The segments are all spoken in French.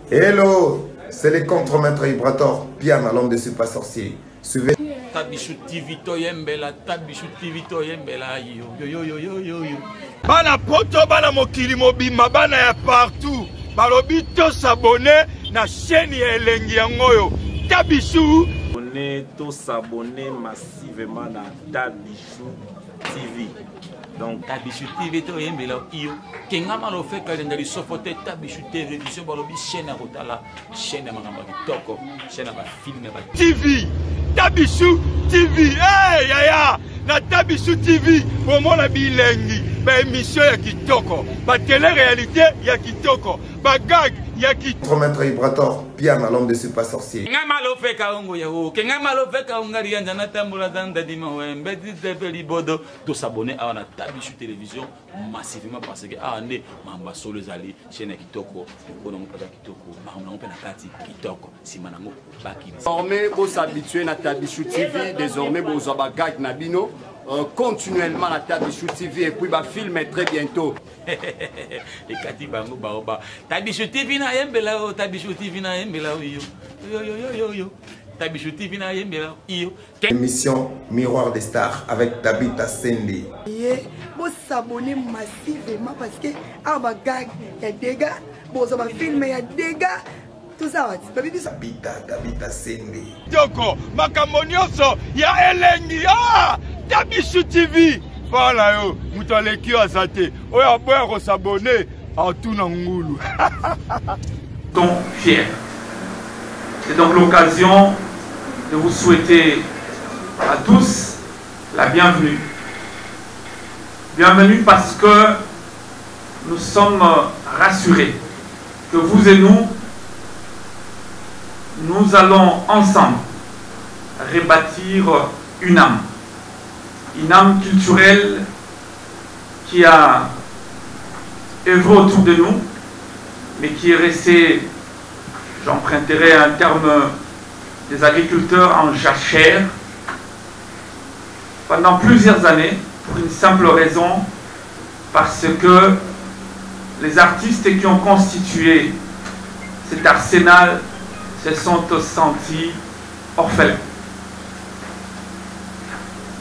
Hello, c'est le contre-maître Ibrator, Piana, l'homme de Super Sorcier. Suivez. Tabichou TV Toyembela, Tabichou TV Toyembela, yo yo yo yo yo yo. Bana poto bana mokili mobimba bana ya partout. Balobi to s'abonner na chaîne ya elengi yango yo. Tabichou. To s'abonner massivement na Tabichou TV. Donc Tabichou TV Toyembela, yo. Kenga malo fait que ndali sofote Tabichou TV, biso balobi chaîne ya kotala, chaîne ya makamba kitoko, chaîne ya ba film ya ba TV. Tabichou TV, hey yaya, na Tabichou TV, pour mon bilengi, ba émission ya kitoko, ba télé-réalité ya kitoko, ba gag ya kitoko. Contre-maître Ibrator, Piana, l'homme de Super Sorcier. Kenga malo fait kaongo ya ho, kenga malo fait kaongari ya na tambula danda dimo mbedi tepeli bodo, to s'abonner à na Tabichou télévision massivement parce que ane mamba solo zali chaîne ya kitoko, bono mpaka kitoko, mamba mpena kati kitoko, simanango baki. Désormais, vous s'habituez à Tabichou TV, désormais, vous avez gag Nabino, continuellement à Tabichou TV et puis, film très bientôt. Et Kati Bango Baoba, Tabichou TV na yembela, Tabichou TV na yembela, yo yo yo yo yo, Tabichou TV na yembela, yo. Émission Miroir des Stars avec Tabitha Sende. Vous s'abonnez massivement parce que gag, il y a des gars, vous avez film, il y a des gars. Tout ça, Tabitha Sende. Toko, Makamonioso, ya elengi, Tabichou TV. Voilà yo, mutaleki a sate. Oya boya s'abonner à tout nangoulou. Donc fiers. C'est donc l'occasion de vous souhaiter à tous la bienvenue. Bienvenue parce que nous sommes rassurés que vous et nous allons ensemble rebâtir une âme culturelle qui a œuvré autour de nous, mais qui est restée, j'emprunterai un terme des agriculteurs, en jachère pendant plusieurs années, pour une simple raison, parce que les artistes qui ont constitué cet arsenal se sont sentis orphelins.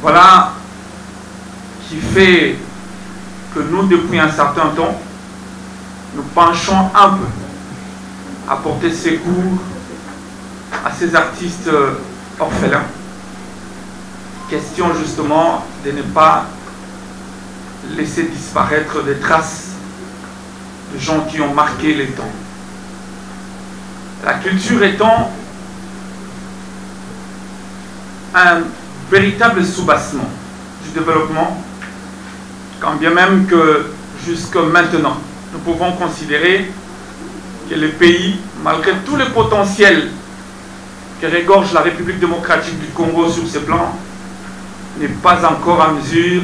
Voilà qui fait que nous, depuis un certain temps, nous penchons un peu à porter secours à ces artistes orphelins. Question justement de ne pas laisser disparaître des traces de gens qui ont marqué les temps. La culture étant un véritable soubassement du développement, quand bien même que jusque maintenant, nous pouvons considérer que le pays, malgré tout le potentiel que regorge la République démocratique du Congo sur ce plan, n'est pas encore en mesure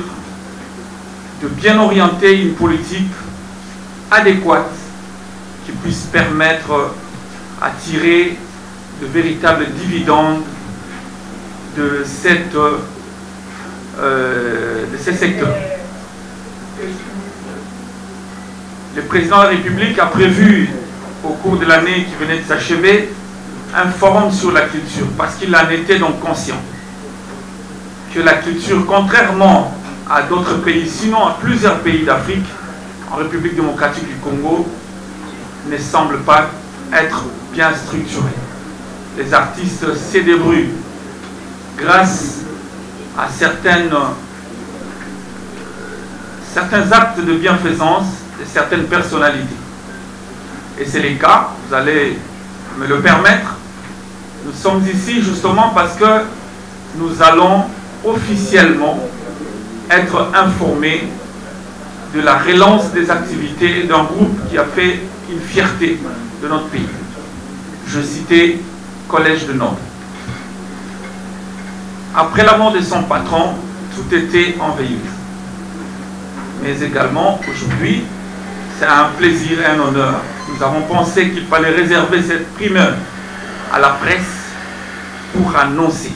de bien orienter une politique adéquate qui puisse permettre à tirer de véritables dividendes de ces secteurs. Le président de la République a prévu au cours de l'année qui venait de s'achever un forum sur la culture parce qu'il en était donc conscient que la culture, contrairement à d'autres pays, sinon à plusieurs pays d'Afrique, en République démocratique du Congo, ne semble pas être bien structurée. Les artistes se débrouillent grâce à certains actes de bienfaisance de certaines personnalités. Et c'est le cas, vous allez me le permettre. Nous sommes ici justement parce que nous allons officiellement être informés de la relance des activités d'un groupe qui a fait une fierté de notre pays. Je citais Collège de Nobles. Après la mort de son patron, tout était en veilleuse. Mais également, aujourd'hui, c'est un plaisir et un honneur. Nous avons pensé qu'il fallait réserver cette primeur à la presse pour annoncer,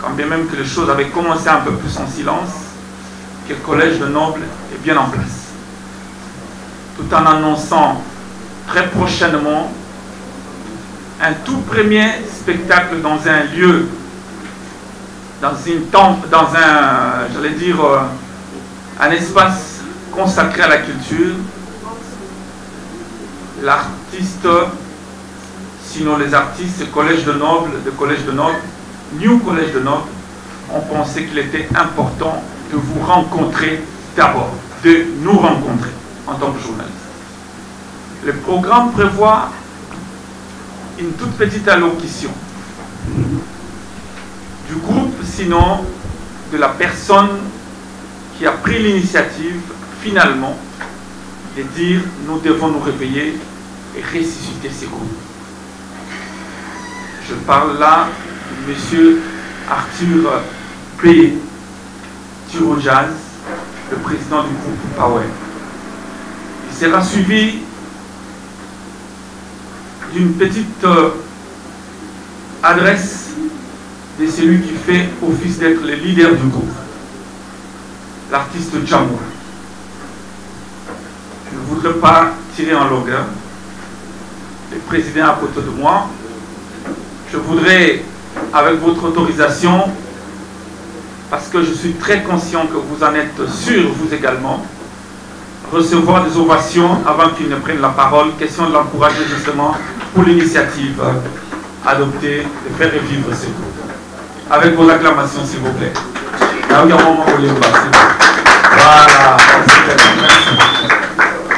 quand bien même que les choses avaient commencé un peu plus en silence, que le Collège de Nobles est bien en place. Tout en annonçant très prochainement un tout premier spectacle dans un lieu, dans un, j'allais dire, un espace consacré à la culture. L'artiste, sinon les artistes, New Collège de Nobles, ont pensé qu'il était important de vous rencontrer d'abord, de nous rencontrer en tant que journalistes. Le programme prévoit une toute petite allocution du groupe, sinon de la personne qui a pris l'initiative finalement de dire nous devons nous réveiller et ressusciter ces groupes. Je parle là de M. Arthur P. Tirojaz, le président du groupe Power. Il sera suivi d'une petite adresse de celui qui fait office d'être le leader du groupe, l'artiste Djamoul. Je ne voudrais pas tirer en longueur. Le président à côté de moi. Je voudrais, avec votre autorisation, parce que je suis très conscient que vous en êtes sûr, vous également, recevoir des ovations avant qu'ils ne prennent la parole. Question de l'encourager justement pour l'initiative adoptée de faire revivre ce groupe. Avec vos acclamations, s'il vous plaît. Voilà.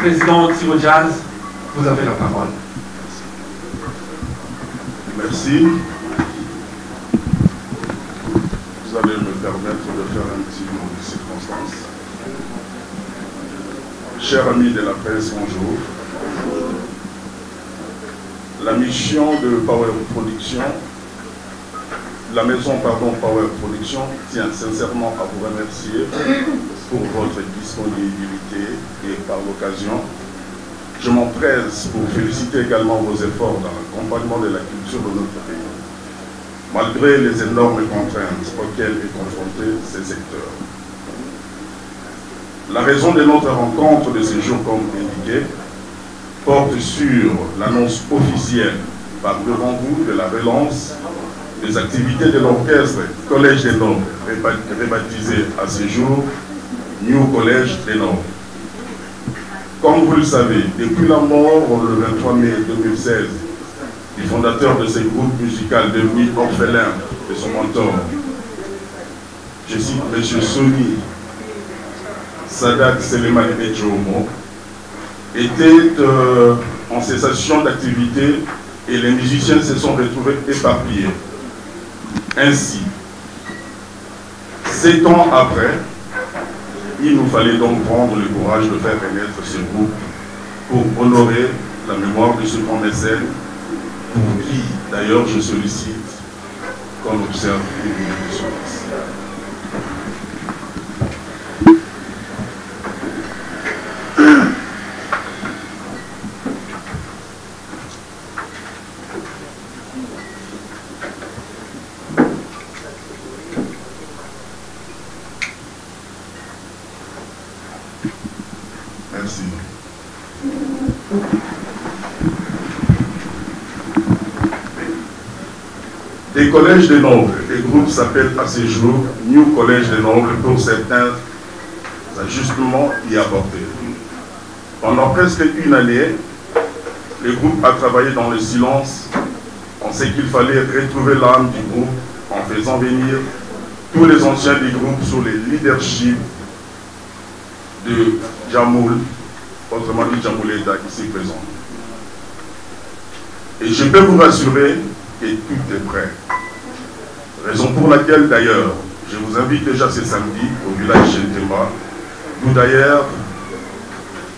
Président Tirojaz, vous avez la parole. Merci. Vous allez me permettre de faire un petit mot de circonstance. Chers amis de la presse, bonjour. La mission de Power Production, la maison Power Production tient sincèrement à vous remercier pour votre disponibilité et par l'occasion, je m'empresse pour féliciter également vos efforts dans l'accompagnement de la culture de notre pays, malgré les énormes contraintes auxquelles est confronté ce secteur. La raison de notre rencontre de ce jour, comme indiqué, porte sur l'annonce officielle par devant vous de la relance des activités de l'orchestre Collège des Nobles, rebaptisé à ce jour New Collège des Nobles. Comme vous le savez, depuis la mort le 23 mai 2016 du fondateur de ce groupe musical devenu orphelin de son mentor, je cite M. Soni Sadat Seleman Edjomo, était en cessation d'activité et les musiciens se sont retrouvés éparpillés. Ainsi, 7 ans après, il nous fallait donc prendre le courage de faire renaître ce groupe pour honorer la mémoire de ce grand mécène, pour qui, d'ailleurs, je sollicite qu'on observe une minute de silence. Merci. Les collèges des nobles, les groupes s'appellent à ce jour New Collège des Nobles pour certains ajustements y apportés. Pendant presque une année, le groupe a travaillé dans le silence. On sait qu'il fallait retrouver l'âme du groupe en faisant venir tous les anciens du groupe sous le leadership de Djamoul, autrement dit Djamouleda, ici présent. Et je peux vous rassurer que tout est prêt. Raison pour laquelle d'ailleurs, je vous invite déjà ce samedi au village Chentema, d'où d'ailleurs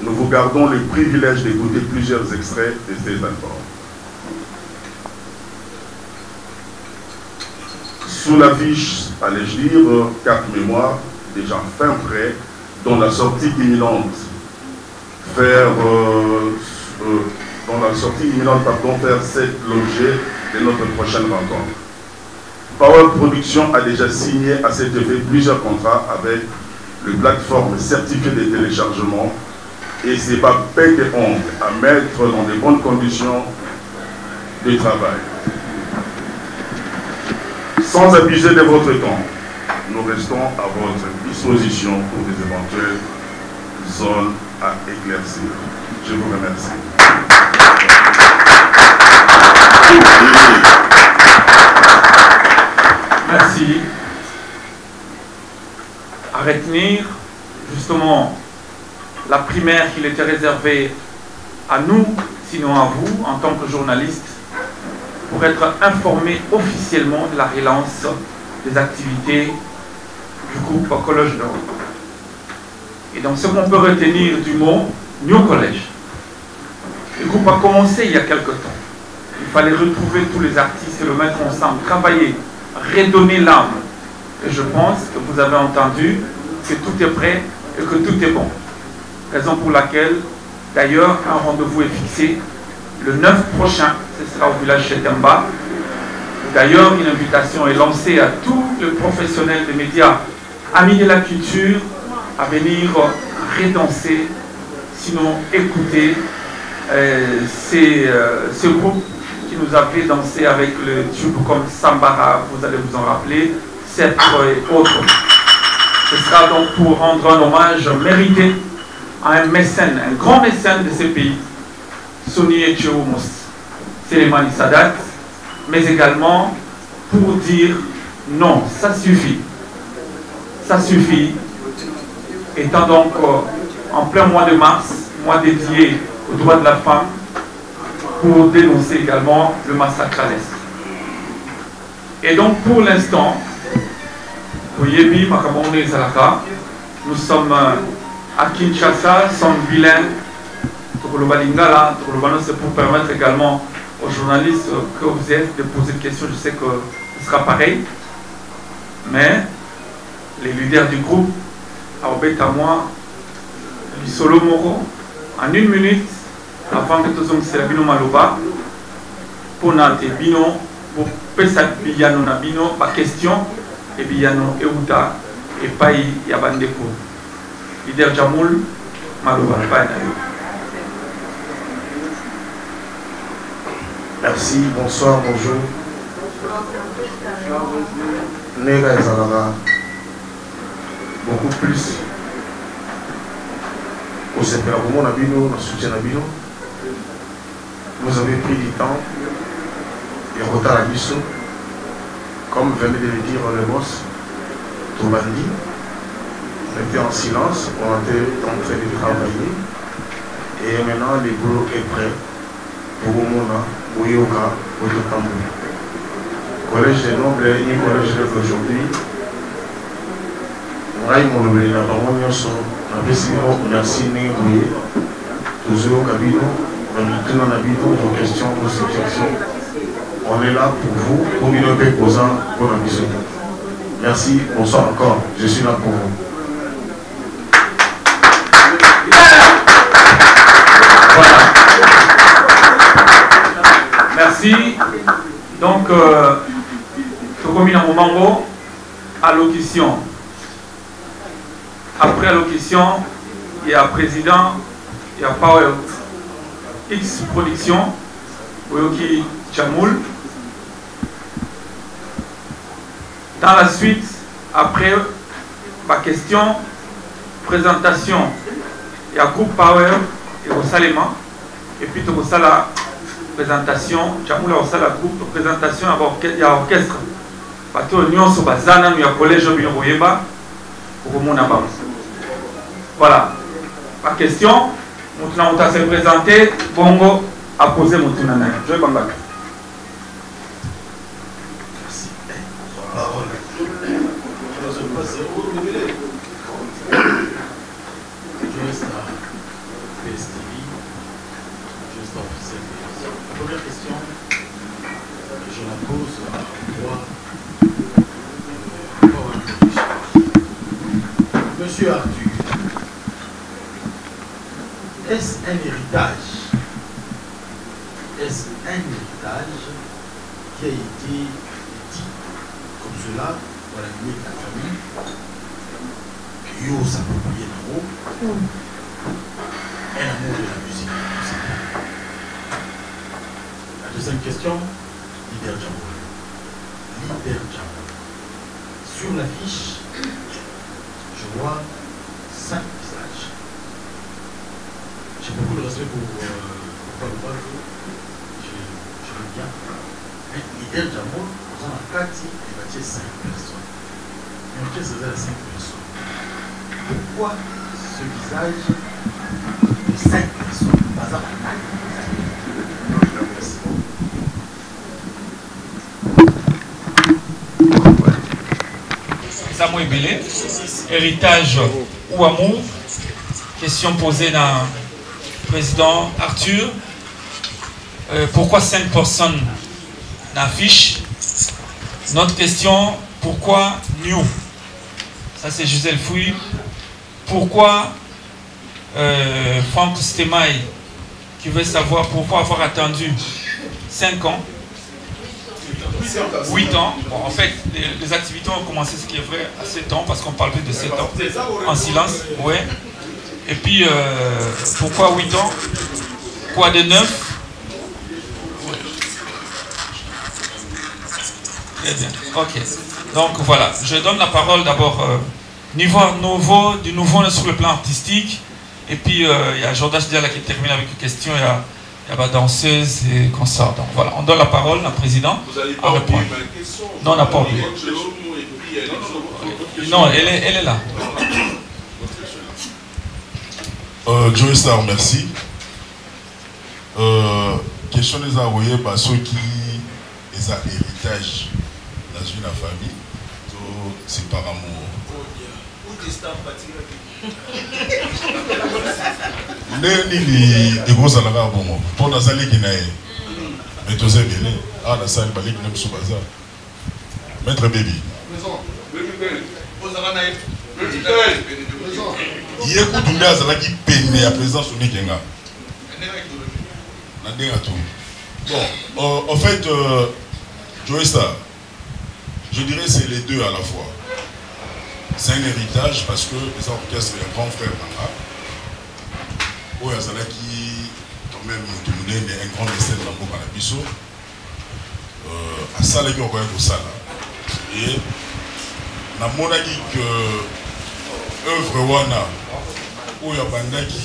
nous vous gardons le privilège d'écouter plusieurs extraits de ces albums. Sous l'affiche, allais-je dire, carte mémoire, déjà fin prêt, dont la sortie imminente faire c'est l'objet de notre prochaine rencontre. Power Production a déjà signé à cet effet plusieurs contrats avec le plateforme certifiée de téléchargement et c'est pas paix et honte à mettre dans de bonnes conditions de travail. Sans abuser de votre temps, nous restons à votre disposition pour des éventuelles zones à éclaircir. Je vous remercie. Merci. À retenir justement la primaire qu'il était réservée à nous, sinon à vous, en tant que journalistes, pour être informés officiellement de la relance des activités du groupe Collège d'Or. Et donc ce qu'on peut retenir du mot New College, le groupe a commencé il y a quelque temps. Il fallait retrouver tous les artistes et le mettre ensemble, travailler, redonner l'âme. Et je pense que vous avez entendu que tout est prêt et que tout est bon. Raison pour laquelle, d'ailleurs, un rendez-vous est fixé le 9 prochain, ce sera au village Chetemba. D'ailleurs, une invitation est lancée à tous les professionnels des médias, amis de la culture, à venir redanser, sinon écouter ce groupe qui nous a fait danser avec le tube comme Sambara, vous allez vous en rappeler, Sceptre et autres. Ce sera donc pour rendre un hommage mérité à un mécène, un grand mécène de ce pays, Soni Etcheoumous, Selemani Sadat, mais également pour dire non, ça suffit. Ça suffit. Étant donc en plein mois de mars, mois dédié aux droits de la femme, pour dénoncer également le massacre à l'Est. Et donc pour l'instant, nous sommes à Kinshasa, sommes bilingues. C'est pour permettre également aux journalistes que vous êtes de poser des questions. Je sais que ce sera pareil. Mais les leaders du groupe, Aubet à moi, Solo Moro, en 1 minute, avant que tous nous bino maloba, pour notre bino, pour pesa biyano na bino, ma question, et biyano euta, et paï yabandeko. Leader Jamoul, maloba, paï na yo. Merci, bonsoir, bonjour. Nega et Zalala, beaucoup plus. Au Sénégal, Nabino, dans soutien Nabino, vous avez pris du temps et retard à Bissou, comme venait de le dire le boss, Toubandi. On était en silence, on était en train de travailler, et maintenant le boulot est prêt. Bogomona, Boyoka, Boyotambo. Collège des Nobles, ni collège d'aujourd'hui. Rai Molobé, la parole Nyonso, la Bessino, merci Négouyé, toujours Kabino, on a Nabino, vos questions, vos suggestions. On est là pour vous, pour nous faire posant pour la mission. Merci, bonsoir encore, je suis là pour vous. Voilà. Merci. Donc, Tokomi Namomango, allocution. Après allocution, il y a président, il y a Power X Production, Boyoki Chamoul. Dans la suite, après ma question, présentation, il y a groupe Power et Rosalema. Et puis la présentation, Chamoul a la groupe présentation, il y a orchestre. Bateau Nyonso Bazana, il y a collège Binoboyeba pour mon abam. Voilà. Ma question, maintenant on t'a présenté, Bongo a posé mon tournage. Je vais Bambak. Merci. Juste à PSTV, juste à officiel. La première question, je la pose à moi. Monsieur Arthur, est-ce un héritage? Est-ce un héritage qui a été dit comme cela dans la lignée de la famille que yo s'approprier l'amour, un amour de la musique? La deuxième question, Leader Djambo. Leader Djambo. Sur l'affiche, je vois 5 visages. J'ai beaucoup de respect pour Paul Paul. Je l'aime bien. Mais Leader Djambo, on a 4 il va dire 5 personnes. Mais en fait, c'est 5 personnes. Pourquoi ce visage de 5 personnes? Pas à Samuel Belé, héritage ou amour? Question posée dans le président Arthur. Pourquoi 5 personnes n'affichent? Notre question, pourquoi New? Ça c'est Gisèle Fouille. Pourquoi Franck Stemaï qui veut savoir pourquoi avoir attendu 5 ans, 8 ans. Bon, en fait, les activités ont commencé, ce qui est vrai, à 7 ans, parce qu'on parle plus de 7 ans, en silence. Ouais. Et puis, pourquoi 8 ans? Quoi de 9? Très bien. Ok. Donc voilà, je donne la parole d'abord du nouveau sur le plan artistique. Et puis, il y a Jordan Diala qui termine avec une question. Il y a ma danseuse et consorts. Donc voilà, on donne la parole au président. Vous n'allez pas oublier ma question. Non, on n'a pas oublié. Non, elle est là. Joey Star, merci. Question des envoyés par ceux qui ont héritage dans une famille, c'est par amour. Nini de gros alaga bon pour la salle qui nae mais tous est bien ah la salle balik nem sous bazar maître baby il écoute une base là qui peine à présence au Nikenga na denga tout bon en fait Joey Star je dirais c'est les deux à la fois. C'est un héritage parce que les orchestres, un grand frère Nanga, où il y a qui, quand même, un grand mécène dans le Manabiso, à ça, il y a un ça. Et, dans mon avis, que œuvre Wana, où il y a un qui,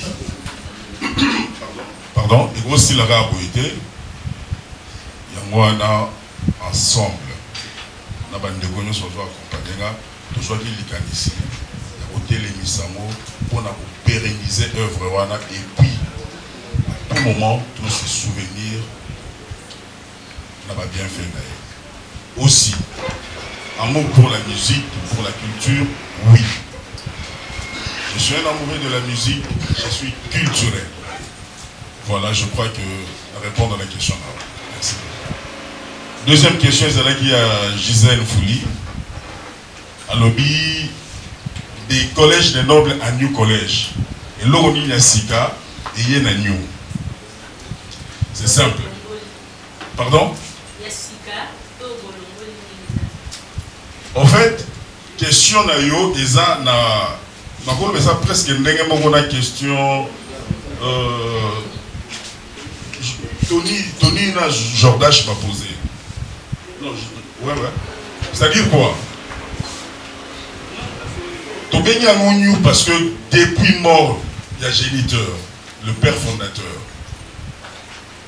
pardon, il y a aussi la raboïté, il y a Wana ensemble. On a des connus sur toi accompagner. Tout soit qu'il y ici, il y a les misamo pour pérenniser l'œuvre wana et puis à tout moment tous ces souvenirs n'a pas bien fait. Aussi, amour pour la musique, pour la culture, oui. Je suis un amoureux de la musique, je suis culturel. Voilà, je crois que répondre à la question là. Merci. Deuxième question, c'est là qu'il y a Gisèle Fouli. À lobby des collèges des nobles à New College. Et l'Oroni Yassika et Yena New. C'est simple. Pardon? En fait, question na yo, eza na mais ça presque une question. Tony Jordache m'a posé. Non, ouais. C'est-à-dire quoi? Parce que depuis mort, il y a géniteur, le père fondateur.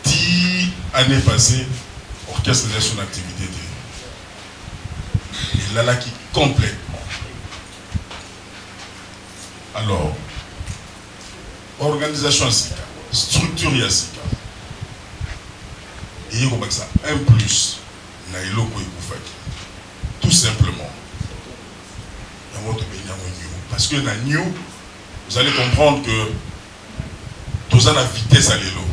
10 années passées, l'orchestre faisait son activité. Et là, qui complètement. Alors, organisation Sika, structure Yassika. Et il y a ça, un plus, Naïloko et Koufaki. Tout simplement. Parce que dans New, vous allez comprendre que tout ça a la vitesse à l'élo.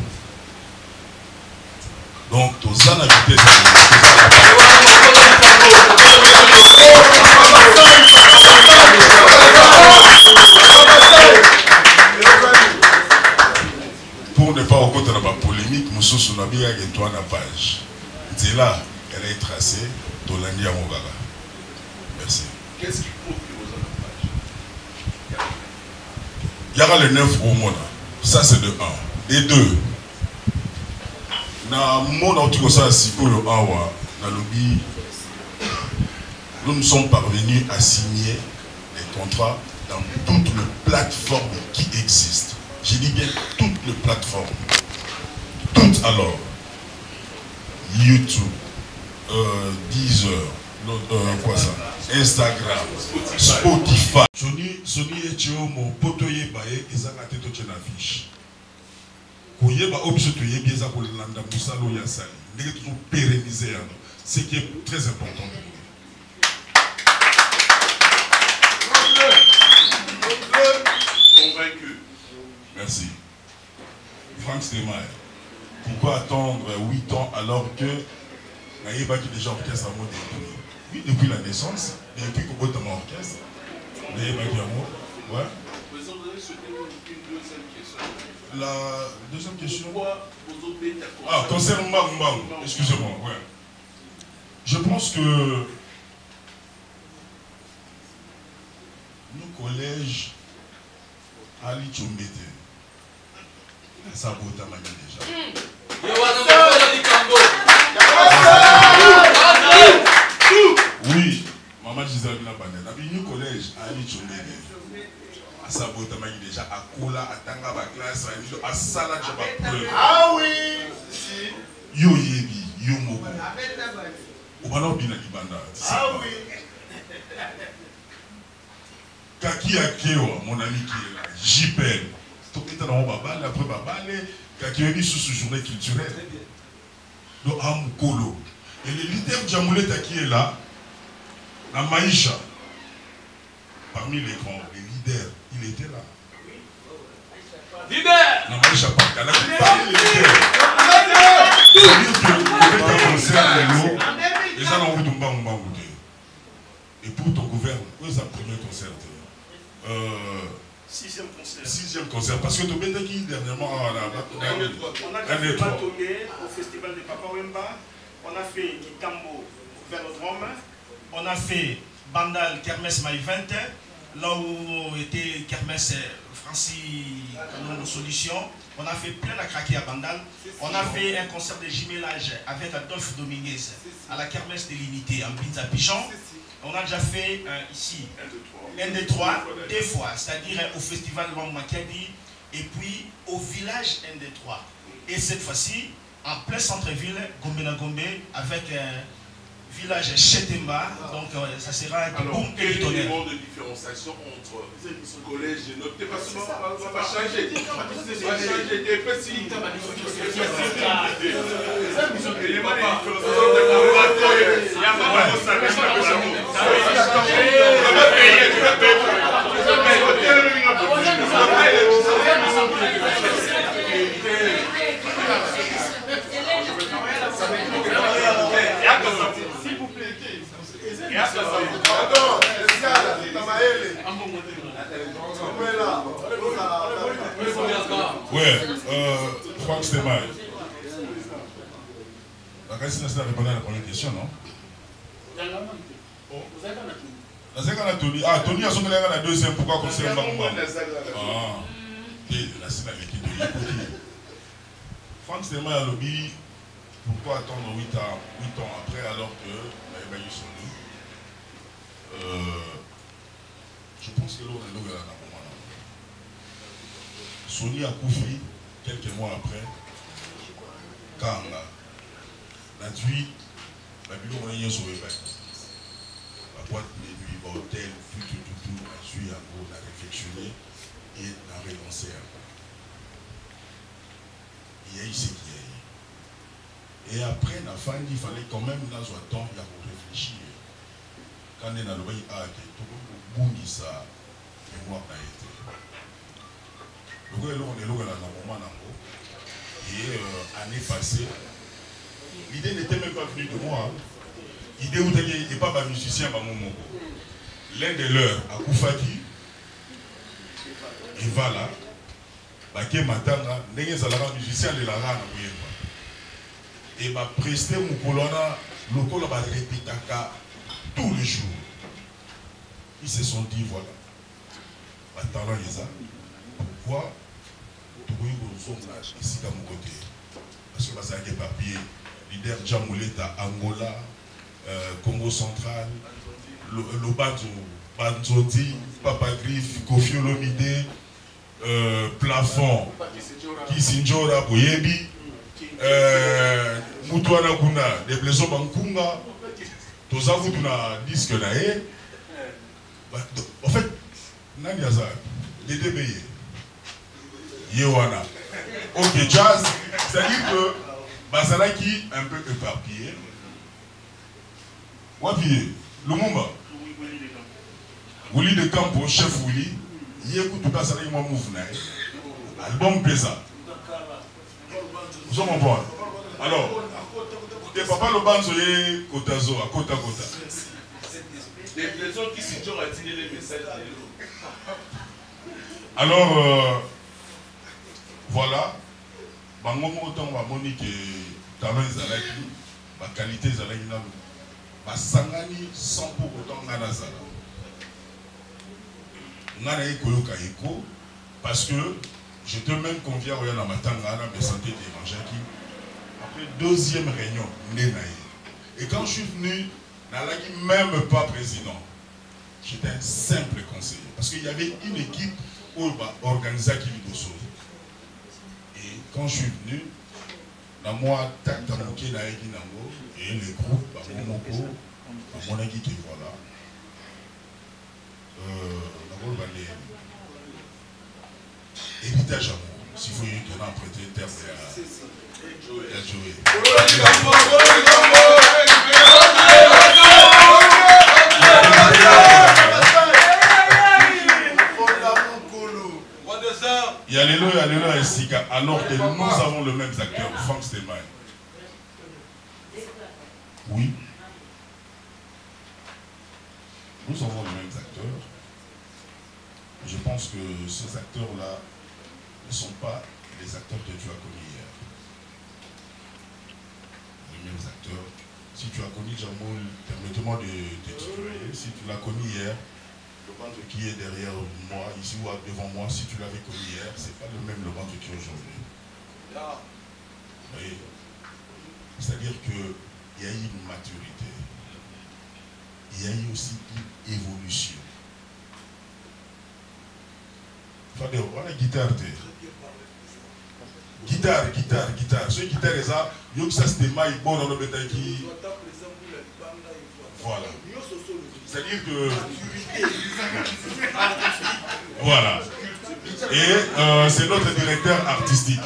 Donc tout ça a la vitesse à l'élo. Pour ne pas rencontrer la polémique, nous sommes sur la page. C'est là, elle est tracée, Tolandi à Mogaga. Merci. Qu'est-ce qui prouve que vous avez la page? Il y aura les 9 au monde. Ça, c'est de 1. Et 2. Na mona otuko sa sikoyo awa na lobby. Nous sommes parvenus à signer des contrats dans toutes les plateformes qui existent. Je dis bien toutes les plateformes. Toutes alors. YouTube, Deezer, quoi ça? Instagram, Spotify. Sony et Théo, mon potoye baye, ils ont raté toute une affiche. Koyeba option to yebi eza ko landa musalo ya sali. Ndenge toujours pérenniser ce qui est très important pour nous. Convaincu. Merci. Franck Stemay. Pourquoi attendre 8 ans alors que Naïba qui déjà orchestre à mode oui, depuis la naissance, depuis qu'on vote dans l'orchestre. Naïba qui a mot. Ouais. Vous en avez souhaité une deuxième question. La deuxième question. Pourquoi vos autres pays ah, concernant Mbang, excusez-moi, ouais. Je pense que nos collèges Ali Tchombete, ça vaut à manier déjà. Oui, maman Gisèle Binabane, nous collège Ali Tchombete. Ça vaut à manier déjà à Kola, à Tanga, à classe, à Salah, ah oui! Yo Yebi, Yo Mogo. Obana Bina Libanda. Ah oui! Kaki Akewa, mon ami qui est là, JPL. Tout est dans Babal, après Babal, Kaki Yebi sous ce journée culturelle. Donc Amukolo. Et le leader Djamouleta qui est là, la Maïcha, parmi les grands, les leaders, il était là. Leader! La Maïcha Pakala, parmi les leaders. C'est-à-dire que vous faites un concert, les gens ont envie de m'embouter. Et pour ton gouvernement, où est le premier concert? 6e concert. 6e concert. Parce que tu as dit dernièrement, on a fait Batomé au festival de Papa Wemba. On a fait Kitambo au Vélodrome. On a fait Bandal Kermesse Maï 20, là où était Kermesse Francis Kalono Solution. On a fait plein à craquer à Bandal. On a fait un concert de jumelage avec Adolphe Dominguez à la Kermesse de l'Unité en Pinza Pichon. On a déjà fait ici un des trois, deux fois, c'est-à-dire au festival de Makadi et puis au village un des trois. Et cette fois-ci, en plein centre-ville, Gombe Gombe, avec un village Chetemba, donc ça sera un boom et du tonnerre. De différenciation entre collège et notre département, ça va changer. Ça va changer des petits. S'il vous plaît. Ouais, Franck Stemay. La question n'a pas répondu à la première question, non? Ah, Tony a son la deuxième, pourquoi concerne Bangba? Ah, la scène avec qui de l'écouter. Franck Stemay a lobby, pourquoi attendre 8 ans après alors que Maïbaï Sony? Je pense que l'on est là dans le moment. Sony a couvert quelques mois après, Kanga. La nuit, la bureau on est sur le bain. La boîte de nuit, l'hôtel, tout, a suivi à gros, a réflexionné et a relancé un peu. Il y a eu ce qu'il y a eu. Et après, la fin, il fallait quand même, là, soit temps, il y a pour réfléchir. Quand on est dans le pays, ah, tout le monde dit ça, et moi, n'a été. Donc, on est là, dans le moment, et année passée, l'idée n'était même pas venue de moi. L'idée où il n'y a pas de musicien, l'un de leurs, à Koufaki, il va là, Baké Matanga, n'est pas musicien de la rana. Et va prester mon colonna, le colonna va répéter tous les jours. Ils se sont dit, voilà, attends là, pourquoi tu veux que nous sommes là, ici, à mon côté? parce que ça a papier, leader Djamouleta, Angola, Congo central, Lobato, Banzoti, Papa Grif, Kofi Olomide, Plafond, Kisinjora, Boyebi, Moutouana Guna, Deblezo Bankunga, tous avons un disque là. En fait, les deux payés. Yewana. Ok, jazz, c'est-à-dire que Bazalaki un peu éparpillé. Wapi, Lumumba. Willy de Campo, chef Willy, il écoute tout ça, il m'a mouvement. Album Pesa. Vous en comprenez? Alors, tes papas le ban soyez Kotazo, à Kota Kota. Les gens qui s'y ont attiré les messages. Alors, voilà. Bangomo autant va monique talent Zalaki, ma qualité Zalaki n'a pas sangani sans pour autant Nanazala. Nana Ekoyoka Eko, parce que je te même conviens à Oyana Matanga, à mes santé d'évangélique. Après deuxième réunion, et quand je suis venu, Nalaki même pas président. J'étais un simple conseiller. Parce qu'il y avait une équipe où on organisait qui nous sauve. Et quand je suis venu, dans moi, Tatamoke, et les groupes, Momoko, mon équipe qui voilà. Héritage amour. S'il faut y donner un prêter terme à Joey. Il y a Alléluia et Sika, alors que nous avons le même acteur, Frank Stelman. Oui. Nous avons les mêmes acteurs. Je pense que ces acteurs-là ne sont pas les acteurs que tu as connus hier. Les mêmes acteurs. Si tu as connu Jamoul, permettez-moi de t'exprimer. Si tu l'as connu hier, le ventre qui est derrière moi, ici ou devant moi, si tu l'avais connu hier, ce n'est pas le même le ventre qui est aujourd'hui. C'est-à-dire qu'il y a eu une maturité. Il y a eu aussi une évolution. Fadé, on a guitare. Guitare. Ce guitare est ça, il y a ça c'était maï bon dans le bétail qui. Voilà. C'est-à-dire que. Voilà. Et c'est notre directeur artistique.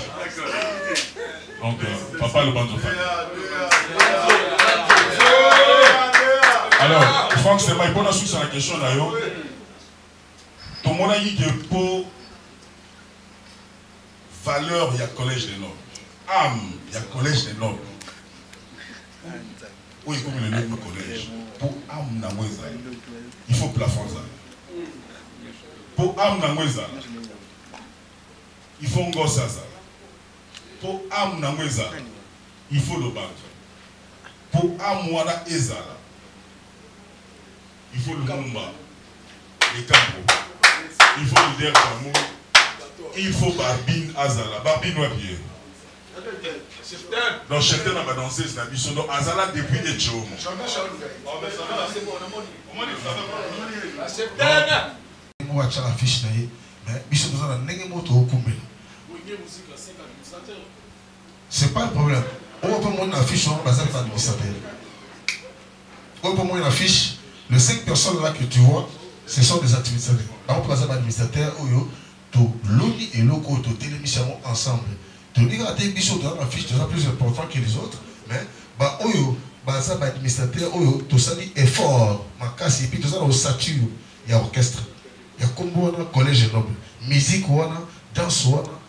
Donc, Papa le bandeau. Alors, Franck, c'est ma bonne suite sur la question d'ailleurs. Tout le monde a dit que pour valeur, il y a collège des nobles. Âme, il y a collège des nobles. Oui, comme le nom collège. Pour âme, il faut plafond ça. Pour âme, il faut ngosa ça. Pour âme, il faut le banque. Pour âme, wana ezala. Il faut le Mumba, les Campo, il faut le Der Kamou, il faut Barbine Azala. Barbine ou bien? Non, Cheftain n'a pas dansé, c'est la mission. Donc Azala depuis les Tchoumo. Moi, je la fiche, mais Bisso nous a négé moto au Koumé. C'est pas le problème. On peut monter la fiche, on va faire l'administrateur. On peut monter la fiche. Les 5 personnes là que tu vois, ce sont des administrateurs. On peut passer par administrateur, l'ONI et l'OCO, télémission ensemble. Tu regardes tes bichons dans la fiche, tu es plus important que les autres, mais Oyo, ça va administrateur, Oyo, tout ça dit effort, ma casse, et puis tout ça, au sature, il y a orchestre, il y a combo, collège noble, musique, danse,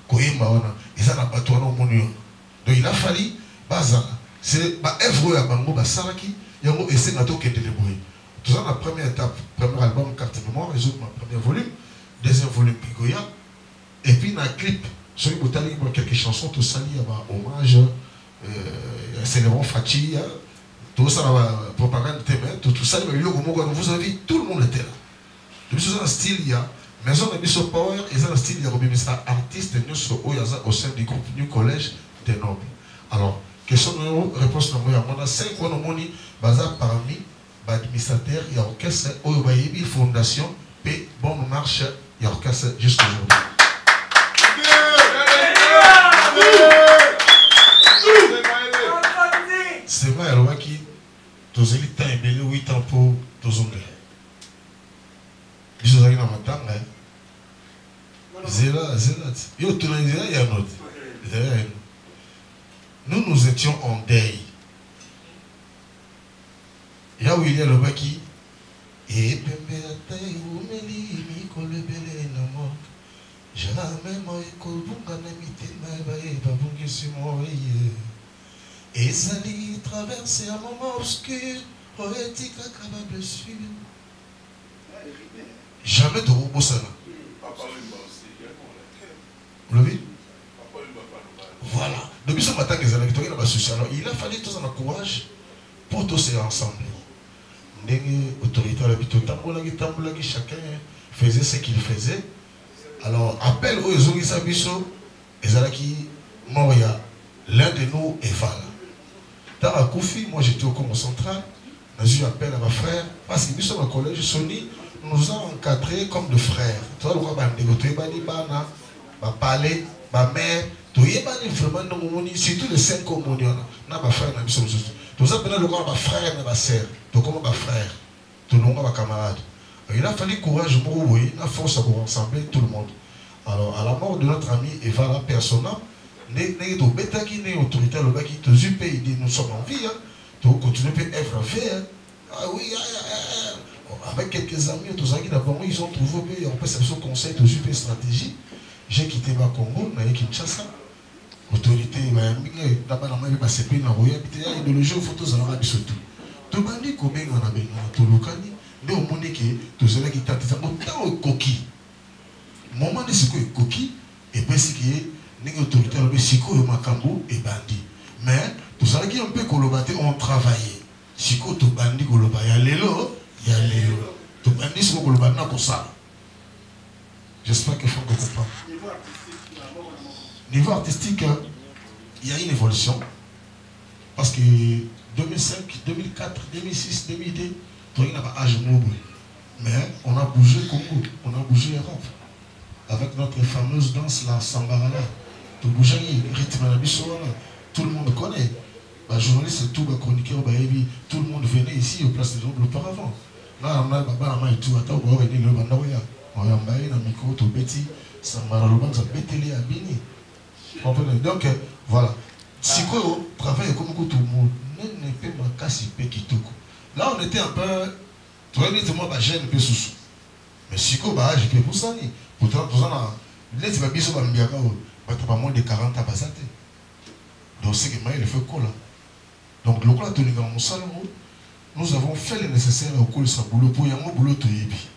koyemba, et ça n'a pas tout au monde. Donc il a fallu, c'est œuvre à Bango, Saraki, il y a un essai à tout qui est débrouillé. Tout ça, la première étape, premier album, carte mémoire, les autres, ma premier volume, deuxième volume, Pigoya, et puis dans le clip, sur les botaniques, quelques chansons, tout ça, il y a hommage, célébrant Fachi, tout ça, la propagande, tout ça, vous avez vu, tout le monde était là. Donc, c'est un style, il y a Maison de Bisso Power, et c'est un style, il y a artiste, au sein du groupe New Collège des Nobles. Alors, question de réponse, on a 5 ans, on a parmi les administrateurs, il y a orchestre, il y a fondation, et bonne marche, il y a orchestre jusqu'à aujourd'hui. C'est vrai, alors qui tous les temps et 8 ans pour tous les anglais. Ils sont allés dans ma table. Nous étions en deuil. Il y a William Lobaki. Et Pembe a taille ou Meli, Miko le belé na mort. Jamais moi kolbunga na mité na baye babungi si moi. Et Sali traverse un moment obscur, poétique capable de suivre. Jamais de Robosana. Vous l'avez vu? Voilà. Depuis ce matin, il a fallu tous un courage pour tous ces ensemble. Les autorités, chacun faisait ce qu'il faisait. Alors, appel aux Zogisabiso, Ezalaki, Moria, l'un de nous est Val. Dans la Koufi, moi j'étais au Congo central, j'ai eu appel à ma frère, parce que nous sommes au collège Sony, nous avons encadrés comme de frères. Tu vois, ma palais, ma mère, surtout les 5 communions, ma frère, tout ça, ma frère, ma soeur, tout comme ma frère, tout le monde, ma camarade. Il a fallu courage pour oui, la force pour rassembler tout le monde. Alors, à la mort de notre ami Eva Persona, autorité, nous sommes en vie, nous continuons à être en vie. Ah oui, avec quelques amis, ils ont trouvé un conseil de super stratégie. J'ai quitté ma Congo, je suis Kinshasa. Autorité, idéologie, photos à l'Arabie Saoudite. Tout le monde dit qu'on a tout le Kani, mais au monde qui tout cela qui t'a dit, autant coquille. Moment de ce que coquille, et puis ce qui est, les autorités, le Siko et Makambo et Bandi. Mais tout ça qui est un peu colobaté, on travaillait. Siko, tout Bandi, Koloba, il y a l'élo, il y a l'élo. Tout Bandi, c'est Koloba, n'a pas ça. J'espère que Franck comprend. Niveau artistique, il y a une évolution. Parce que 2005, 2004, 2006, 2002, on n'a pas âge mobile. Mais on a bougé Congo, on a bougé Europe. Avec notre fameuse danse, la Sambarala. Tout bouger, rythme la Bissouana. Tout le monde connaît. Les journalistes, tout les chroniqueurs, tout le monde venait ici au Place des Hommes auparavant. Là, on a Baba et tout. Attends, on va venir le Bandaouya. On va envoyer dans le micro, tout petit. Sambarala, ça bétélé à Bini. Donc, voilà. Si on travaille comme tout le monde, ne peut pas casser Pekitoko. Là, on était un peu. Tu vois, moi, je ne peux pas sous. Mais si on va, je peux pour ça. Pourtant, les gens qui sont pas moins de 40 à Basate. Donc, c'est que il fait quoi là? Donc, le cas de nous avons fait le nécessaire au cours de ce boulot pour y avoir un boulot de Yibi.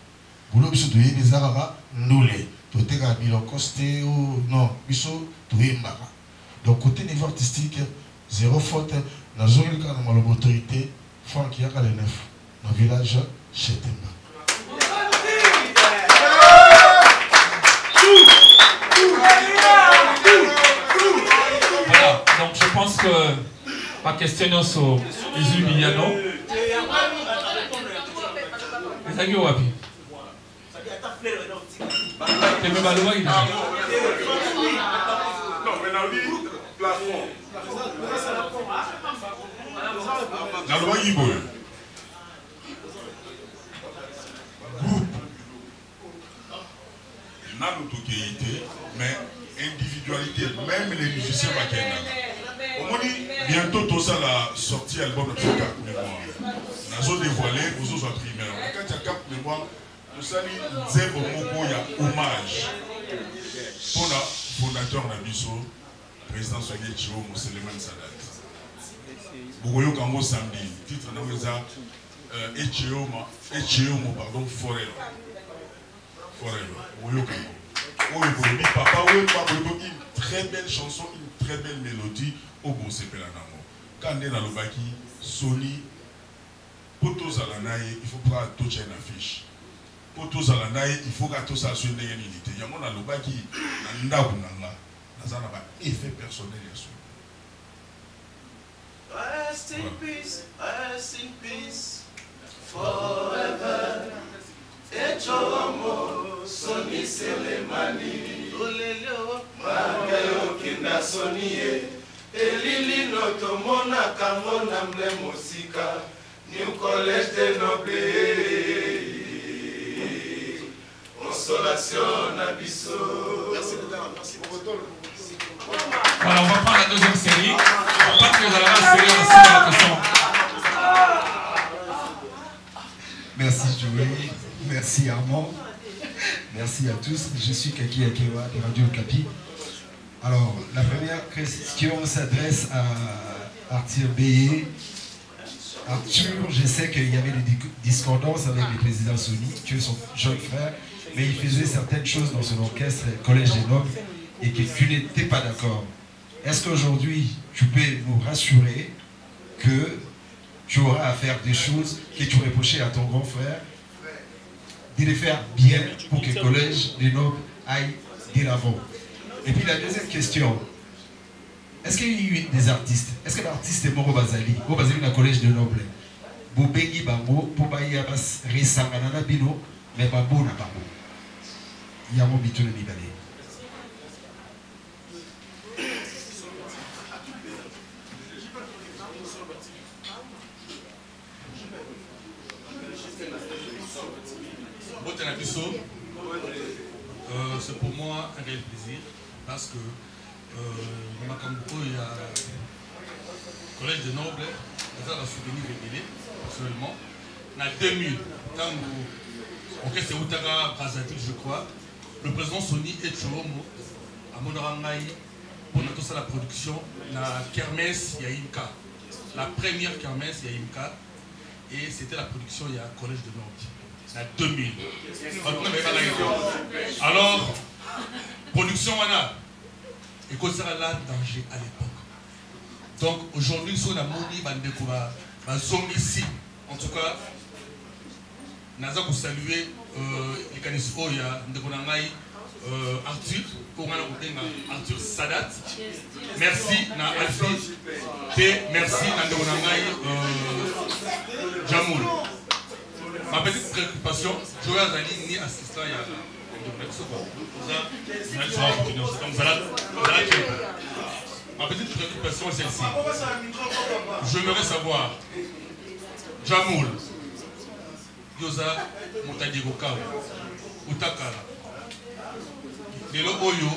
Boulot de Yibi, les Arabes, nous les. Non, donc côté niveau artistique, zéro faute. Dans le cas de l'autorité, Franck Yaka le 9, dans le village Chetemba. Voilà, donc je pense que ma question sur Isu Miliano. Les amis, Wapi. Non, mais dans le plafond. Dans le Wagibo. Groupe. N'a l'autorité, mais individualité, même les musiciens Makena. Au moins, bientôt tout ça la sortie album de 4 mémoires. Nous avons dévoilé aux autres primaires. Quand il y a 4 mémoires, nous savons Zébo Moko, il y a hommage pour le fondateur Nabiso, président Soye Chio, Mousselemane Sadat. Bougoyo Kango samedi, titre Nameza Echeo, pardon, Forever. Bougoyo Kango. Papa, une très belle chanson, une très belle mélodie au bon Sepelanamo. Quand on est dans le baki, Sony, pour tous à la naïe, il faut prendre toute une affiche. Pour tous à la naïe, il faut que tout ça soit une unité. Il y a un le baki, il y a un effet personnel. Rest in peace, forever. Echomo, Soni Selemani, Olelio, Magayo Kinda Sonie, Elili Notomona Kamona Mlemosika, New Collège des Nobles, Consolation Abisso. Merci beaucoup. Voilà, on va prendre la deuxième série. On va que vous allez la série aussi dans la question. Merci Joël, merci Armand, merci à tous. Je suis Kaki Akewa de Radio Okapi. Alors, la première question s'adresse à Arthur Béé. Arthur, je sais qu'il y avait des discordances avec le président Sony, tu es son jeune frère, mais il faisait certaines choses dans son orchestre Collège des Nobles et que tu n'étais pas d'accord. Est-ce qu'aujourd'hui, tu peux nous rassurer que tu auras à faire des choses que tu reprochais à ton grand frère, de les faire bien pour que le Collège des Nobles aille de l'avant? Et puis la deuxième question, est-ce qu'il y a eu des artistes? Est-ce que l'artiste est mort au Bazali dans le Collège des Nobles? Bobengi Bango, Pobaïa Bas Resanganana Bino, mais Babo n'a pas beau. Il y a mon bitou de Nibale. C'est pour moi un réel plaisir parce que dans Makambuko, il y a le Collège des Nobles, ça va soutenir révélé personnellement. En 2000, quand on s'est Outara Brazzaville, je crois, le président Sony et Cholomo à Monorangaï pour notre la production la kermesse Yaïmka, la première kermesse Yaïmka, et c'était la production il y a Collège des Nobles. En 2000. Alors, production wana, et qu'on sera là danger à l'époque. Donc aujourd'hui, si on a moni bandekouba, zone ici, en tout cas, naza pour saluer les canis oya ndekonangai Arthur, pour Arthur Sadat. Merci na Alfi, et merci na ndekonangai Jamoul. Ma petite préoccupation, Joël Azali ni assistant il y a ma petite préoccupation est celle-ci. J'aimerais savoir, Jamoul, Yosa, Moutadigo Kao, Utakara, Lelo Oyo,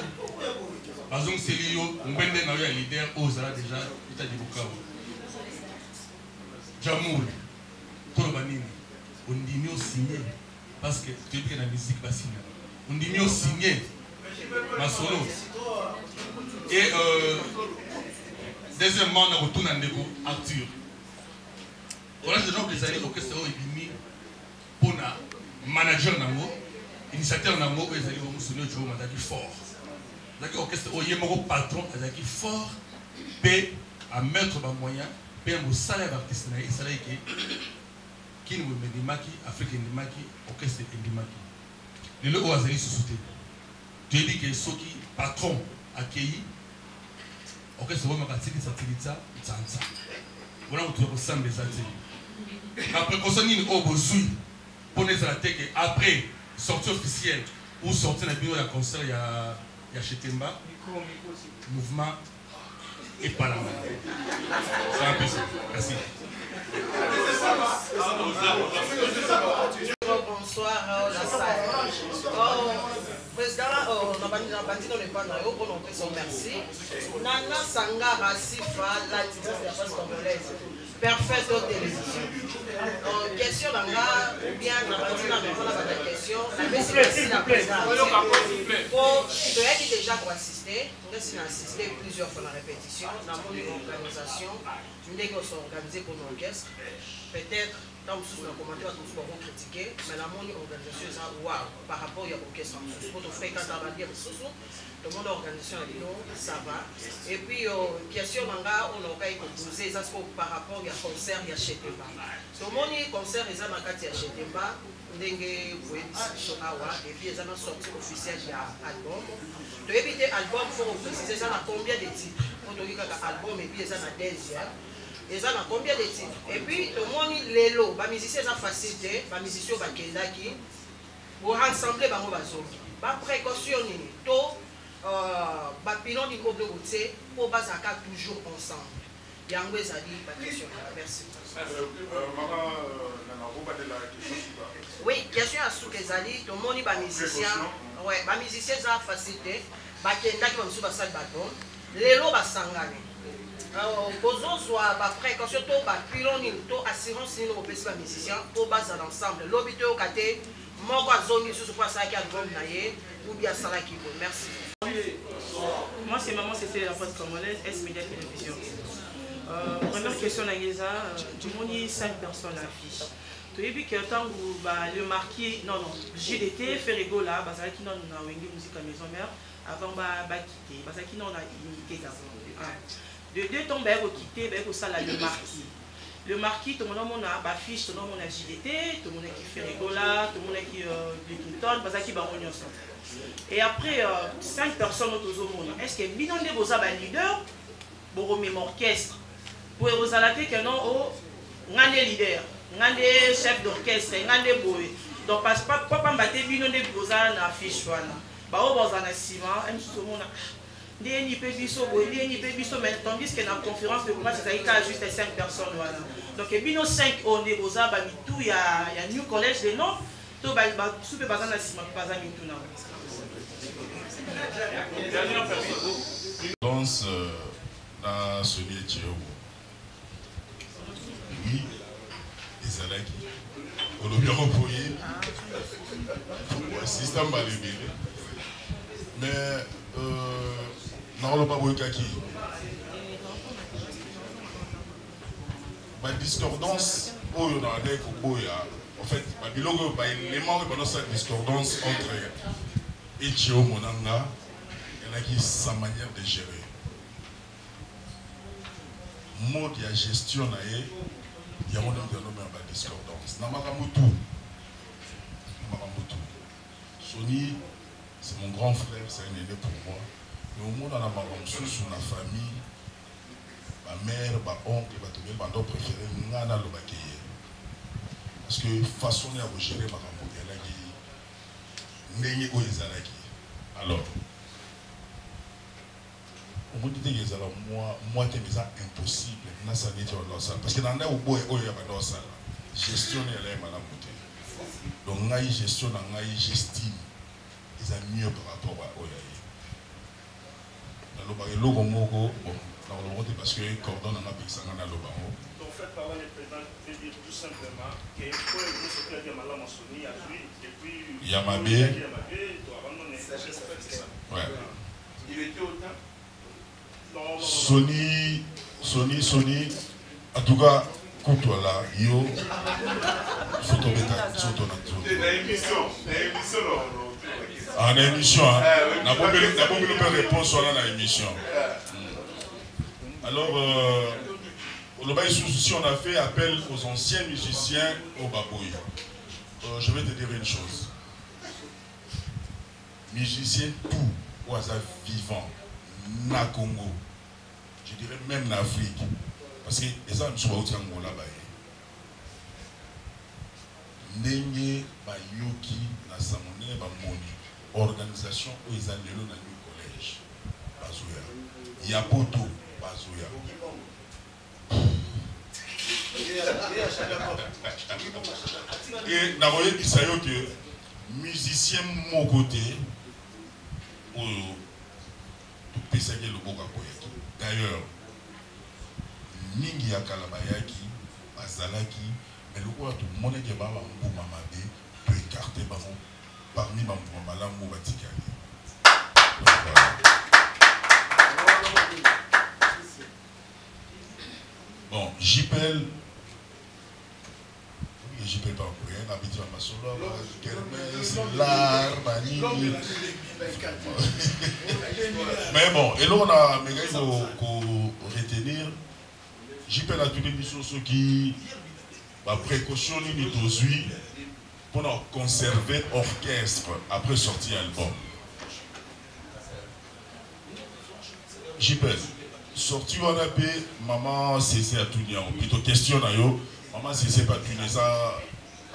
Bazong Selio, Mbende Naoya leader, Ozala déjà, Moutadigo Kao. Jamoul, Tolobanini. On dit mieux signer parce que tu es dans la musique on dit mieux signer ma solo. Et deuxièmement, on a retourné à Arthur. On a des gens qui ont orchestre et pour un manager, initiateur, ils ont fort. L'orchestre est patron, ils fort, paix à mettre des moyens, paix à salaire d'artiste. Qui nous met Afrique Ndimaki, orchestre Ndimaki. Le logo Azali sous-souté. Tu dis que ceux qui patron accueilli, orchestre Wamakatiki Satilita, Tsansa. Voilà où tu as des ateliers. Après, quand on dit au besoin, pour les attaquer, après, sortie officielle ou sortie dans le bureau de concert, il y a Chetemba, mouvement et parlement. C'est un peu ça. Merci. Bonsoir, la salle. Président, on a bâti dans le panneau pour montrer son merci. Nana Sangara Sifa, la titre de la presse congolaise. Parfaite télévision. Question d'Anga, ou bien on a bâti dans la question. La présidence. Tu as déjà pour assister. On a assisté plusieurs fois à la répétition. Dans mon organisation, nous avons organisé pour l'orchestre. Peut-être, dans le sous commentaire, nous pouvons critiquer, mais la mon organisation est waouh par rapport à l'orchestre. Pour te faire quand on va dire le monde organisation est long, ça va. Et puis, question manga, on a posé ça par rapport au concert, il y a Chetemba. Le monde concert, il y a un Chetemba, et puis ils ont sorti officiel de l'album. Pour éviter l'album, il faut préciser ça combien de titres. Pour éviter l'album, et puis ils ont un deuxième. eza na combien de titres. Et puis tomoni lelo ba musicien eza facile, ba musicien bakendaki bo rassembler bango bazoki. Ba précaution nini to ba pilon di ko bloqué pour bazaka toujours ensemble. Yango ezali ba question. Merci. Oui, question à sous ezali tomoni ba musicien, ouais, ba musicien eza facile, bakendaki ba musu basali baton, lelo basangani. Bozozwa ba précaution to ba piloni to assurance ni no pesi ba musicien po base ensemble lobi to kate moko azongi susu kwa saki album na ye ou bien salaki ko. Merci. Moi c'est maman, c'était la presse congolaise S Media Télévision. Première question na ngeza tout le monde 5 personnes à l'affiche. Tu as vu que tant que le marquis non GDT Ferrego là bazala qui non na wengi musique à maison mère avant ba quitter bazala qui non na imité d'avant. De deux tombes quitter le marquis. Le marquis, tout le monde a une fiche, tout le monde a JDT, tout le monde qui fait rigola, tout le monde qui Clinton, parce qu'il va en et après 5 personnes autour du monde. Est-ce que bien vous avez un leader, vous avez un orchestre, pour vous avez que non, vous avez un leader, vous avez un chef d'orchestre, vous avez un boy. Donc parce que pas battre bien vous avez une fiche voilà. Bah vous avez un ciment, tout le monde. Tandis que dans la conférence de combat, c'est juste 5 personnes. Voilà. Donc, il y a 5 on est aux arbres, il y a un new collège de nom, tout le monde est basé dans la ciment, pas dans Lance dans ce métier. Oui, les alaki. On le bien repouillé. Le système va le bien. Mais non, le pas kaki. Ma discordance, en fait, ma bilogo, l'élément pendant cette discordance entre Echio Monanga, il y en a qui sa manière de gérer. Mode de gestion, il y a un discordance. Namakamutu. Sony, c'est mon grand frère, c'est un aîné pour moi. Mais au monde, on a ma sous la famille, ma mère, ma oncle, ma doigt préféré, Nana Lobakeye. Parce que façon de gérer ma alors, au bout de moi, c'est impossible. Parce que dans le bois, il y a pas de salle. Gestion, elle est malade. Donc, la gestion, j'estime, ils ont mieux par rapport à Oyaï. Dans le logo, bon, dans le monde, parce que cordon, on a pris ça dans le logo. Donc, fait par le président, je veux dire tout simplement que pour le secrétaire de Malam Soni a joué depuis. Yamabé. Ouais. Il était autant. Sony, en tout cas, quand toi là, yo, photo bêta, photo en émission, hein. La bombe de réponse sur la émission. Alors, si on a fait appel aux anciens musiciens au Baboui, je vais te dire une chose. Musiciens tout au hasard vivant, na Congo, je dirais même en Afrique, parce que les hommes sont au Angola là-bas. Nenye Bayoki na Samone Bamoni, organisation où ils allaient dans le collège, Bazouya, Yapoto, Bazouya. Et n'a voyé que musicien mon côté. D'ailleurs, Ningi Yakalabayaki, Azalaki, mais le roi tout le monde est peut écarter parmi Mamala Moubatikali. Bon, JPL. Je ne peux pas rien, habitué à ma solo, l'art, mais bon, et là on a il faut retenir, j'y peux la toute émission ceux qui précaution pour conserver orchestre après sortir album. J'y peux, sorti on a payé maman cessé à tout dire plutôt question na yo maman cessé pas tout ça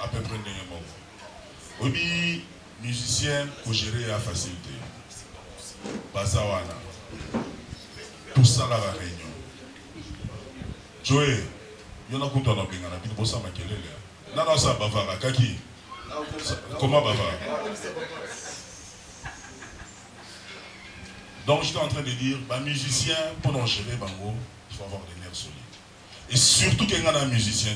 à peu près dernier moment obi musicien pour gérer la facilité bazawana tout ça la réunion Joey yona kuto na benga na bino bosa makelele na ça bavara kaki comment bavara. Donc j'étais en train de dire, bah, musicien, pour nous gérer, il faut avoir des nerfs solides. Et surtout qu'il y a un musicien.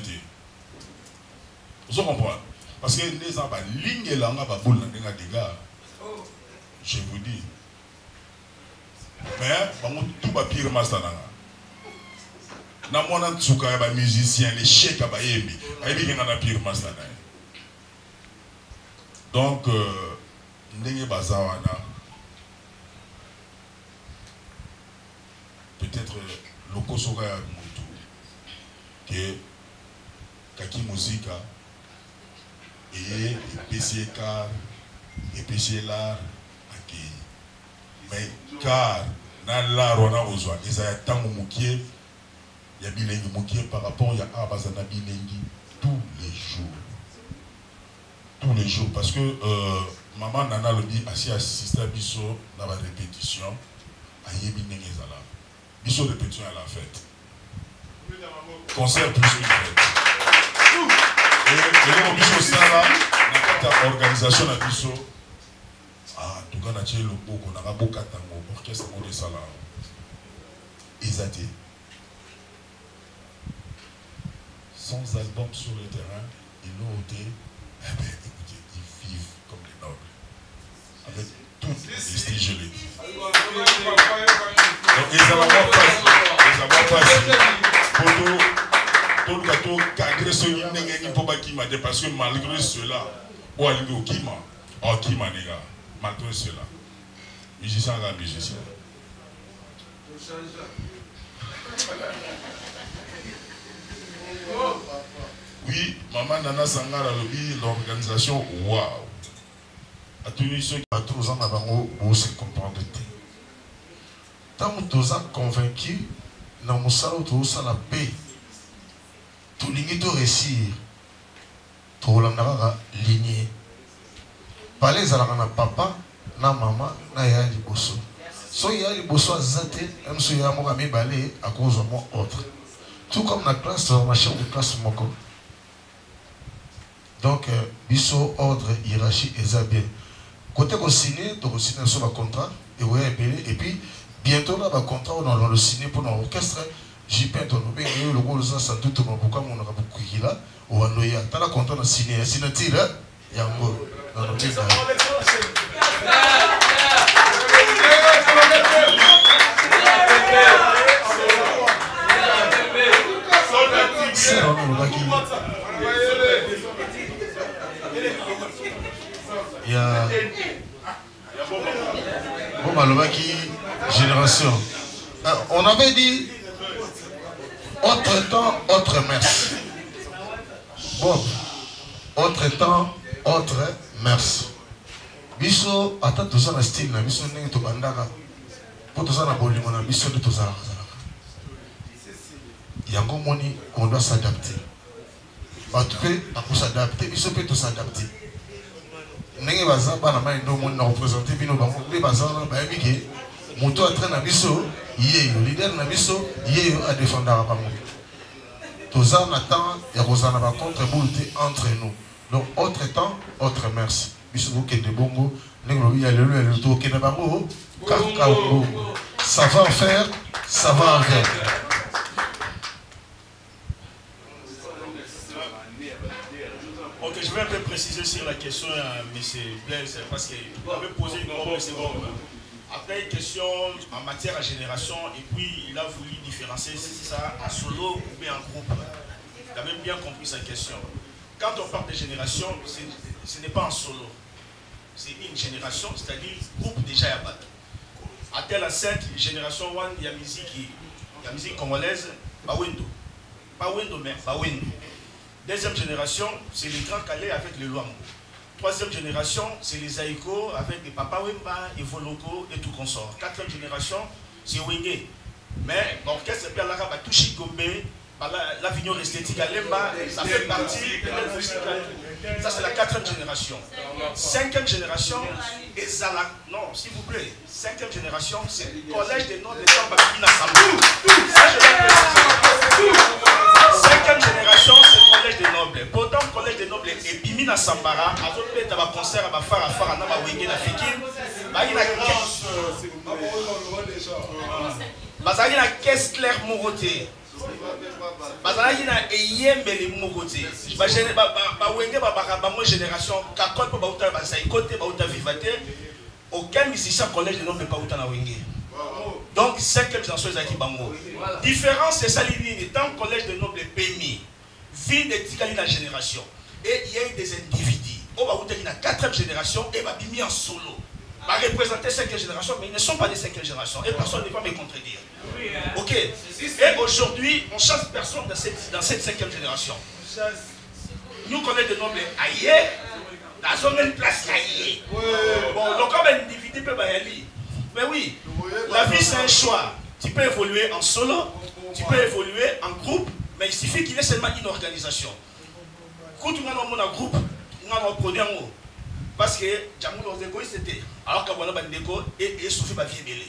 Vous comprenez? Parce que les gens, ligne et là, je vous dis. Mais, tout va pire, na mwana tsuka ba musicien les chèques ba yembi ayebi nga na pire master. Donc ndenge bazawana peut-être le Kosoga Moutou, qui est Kaki Musica, et PC Car, et PC Lar, mais car, dans l'art, on a besoin, et ça y a tant de moukier, il y a bilingue moukier par rapport à Abazana bilingue tous les jours. Tous les jours, parce que maman Nana le dit, assis assisté à Bisso dans la répétition, à Yebi Nengezala. Bisso répétition à la fête. Concert plus une fête. Et le Bisso ça là, dans la organisation de Bisso, ah, tout le monde a tiré le beau, on a beaucoup d'ango, orchestre de ça là. Ils étaient sans album sur le terrain, ils l'ont ôté. Eh bien, écoutez, ils vivent comme les nobles. Avec toutes les styles, je l'ai dit. Donc, ils n'avaient pas passé. Parce que malgré cela, malgré cela, musicien à musicien. Oui, maman Nana Sangara l'organisation, waouh. À tous ceux qui ont tous en avant, vous se comprendre. Tant que vous êtes convaincus, dans mon salon, tout ça la paix. Tout le monde réussir. Tout le monde ligné. Parlez à la papa, na maman, na ya li bosso. So ya li bosso azate, même so ya mo ami balé à cause de moi autre. Tout comme la classe, ma chambre de classe moko. Donc, biso ordre hiérarchie et ça bien. Côté qu'on signe, donc on signe sur le contrat et ouais et puis bientôt là le contrat on a le signé pour notre orchestre. J'y peins ton bien le gros ça ça tout mon pourquoi on a beaucoup qui là ou on a t'as la contrat on a signé signature là yango dans le pays. C'est on va qui il y a bon Malobaki génération. On avait dit autre temps, autre messe. Bon, autre temps, autre messe. Biso attend tout ça dans style na biso n'engue to bandaka. Pour tout ça na bolimo na biso de tout ça. Yango moni on doit s'adapter. En tout cas, pour s'adapter, biso peut tout s'adapter. N'engue baza ba na mai ndo moni na représenter bino bango les baza na ba biki. Moto a train na biso, yé leader na biso, yé a défendre à bango. Tout ça on attend et Rosanna va contribuer entre nous. Donc autre temps, autre merci. Biso vous qui de bongo, n'engue il y a le tour qui na bango, kakao. Ça va en faire, ça va en faire. Ok, je vais un peu préciser sur la question à M. Blaise, parce qu'il avait posé une bonne seconde. Après, une question en matière de génération, et puis il a voulu différencier si ça en solo ou bien en groupe. Il a même bien compris sa question. Quand on parle de génération, ce n'est pas en solo. C'est une génération, c'est-à-dire groupe déjà à battre. À telle enceinte, génération 1, il y a musique congolaise, Bawendo. Pas Wendo, mais Bawendo. Deuxième génération, c'est les grands Calais avec les Luambo. Troisième génération, c'est les Aïko avec les Papa Wemba, Evoloko et tout consort. Quatrième génération, c'est Wenge. Mais l'orchestre est bien là, Touchi Gombe, l'Avignon esthétique à Lemba, ça fait partie de la musique. Ça, c'est la 4e génération. 5e génération, et Zala. Non, s'il vous plaît. 5e génération, c'est le collège des nobles de Tambakina Sambou. Ça, je l'ai 5e génération, c'est le collège des nobles. Pourtant, le collège des nobles est Bimina Sambara. À d'autres pays, dans un concert, à Fara, à Wenge, à Fekin. Il y a caisse claire Moroté. Il y a Eyembele Moroté. Génération, aucun musicien collège de nobles n'est pas autant à Wenge. Donc, 5e génération, c'est Bango. Différence, c'est ça, tant collège de nobles est permis. Vie de Tikali la génération. Et il y a eu des individus. On va vous dire qu'il y a 4e génération et va mis en solo. Va représenter 5e génération, mais ils ne sont pas des 5e génération. Et personne ne va me contredire. Ok. Et aujourd'hui, on chasse personne dans cette 5e génération. Nous connaissons des nobles ailleurs, dans une place ailleurs. Bon, donc comme un individu peut y aller. Mais oui, la vie c'est un choix. Tu peux évoluer en solo, tu peux évoluer en groupe, mais il suffit qu'il y ait seulement une organisation. Quand tu as un groupe, tu as un produit en haut. Parce que Djamou Lozeko, c'était. Alors qu'Abouana Bandeko et Sophie Bavier.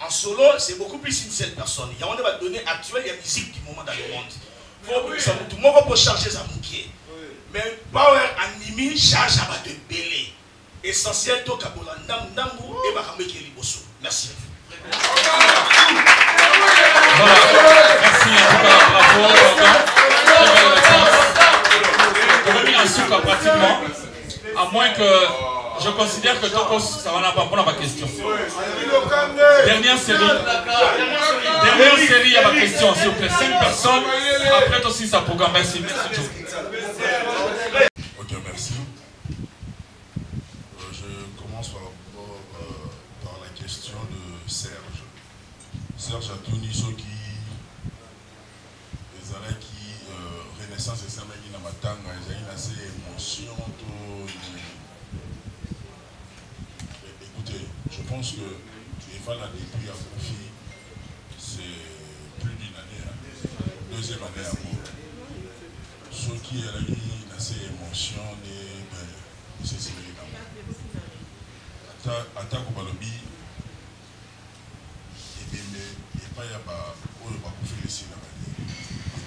En solo, c'est beaucoup plus une seule personne. Il y a des données actuelles, il y a la musique du moment dans le monde. Tout le monde peut charger sa bouquet. Mais Power Animi charge à de belé. Essentiel, donc à Bolandam, Nambu et Bakameke Liboso. Merci. Voilà, merci en tout cas, bravo. Je remis un souk pratiquement, à moins que je considère que Tokos, ça va pas prendre ma question. Dernière série, il y a ma question, s'il vous plaît. 5 personnes, après aussi ça programme. Merci, merci Joe. Ok, merci. Je commence par la question de Serge. Serge a tenu ceux qui les arrêts qui Renaissance et Samedi na matanga ils ont assez émotion. Écoutez, je pense que Eval a depuis à Kofi, c'est plus d'une année, 2e année à moi. Ceux qui ont assez émotion c'est ce qu'il y a. Attaque au balobi. Et pas y a pas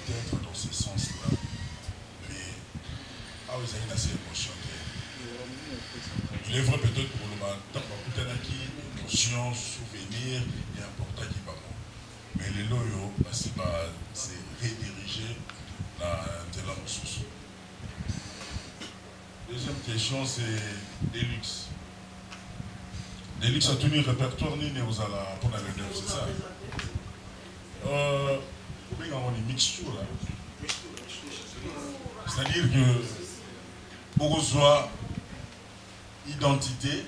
peut-être dans ce sens-là, mais vous avez assez émotion. Il est vrai peut-être pour le moment, émotion, souvenir, et important qui va mais les loyaux, c'est rediriger de la ressource. Deuxième question, c'est Deluxe. Deluxe a tenu le répertoire ni aux ala pour la leader, c'est ça? On a une mixture là. C'est-à-dire que pour soit identité,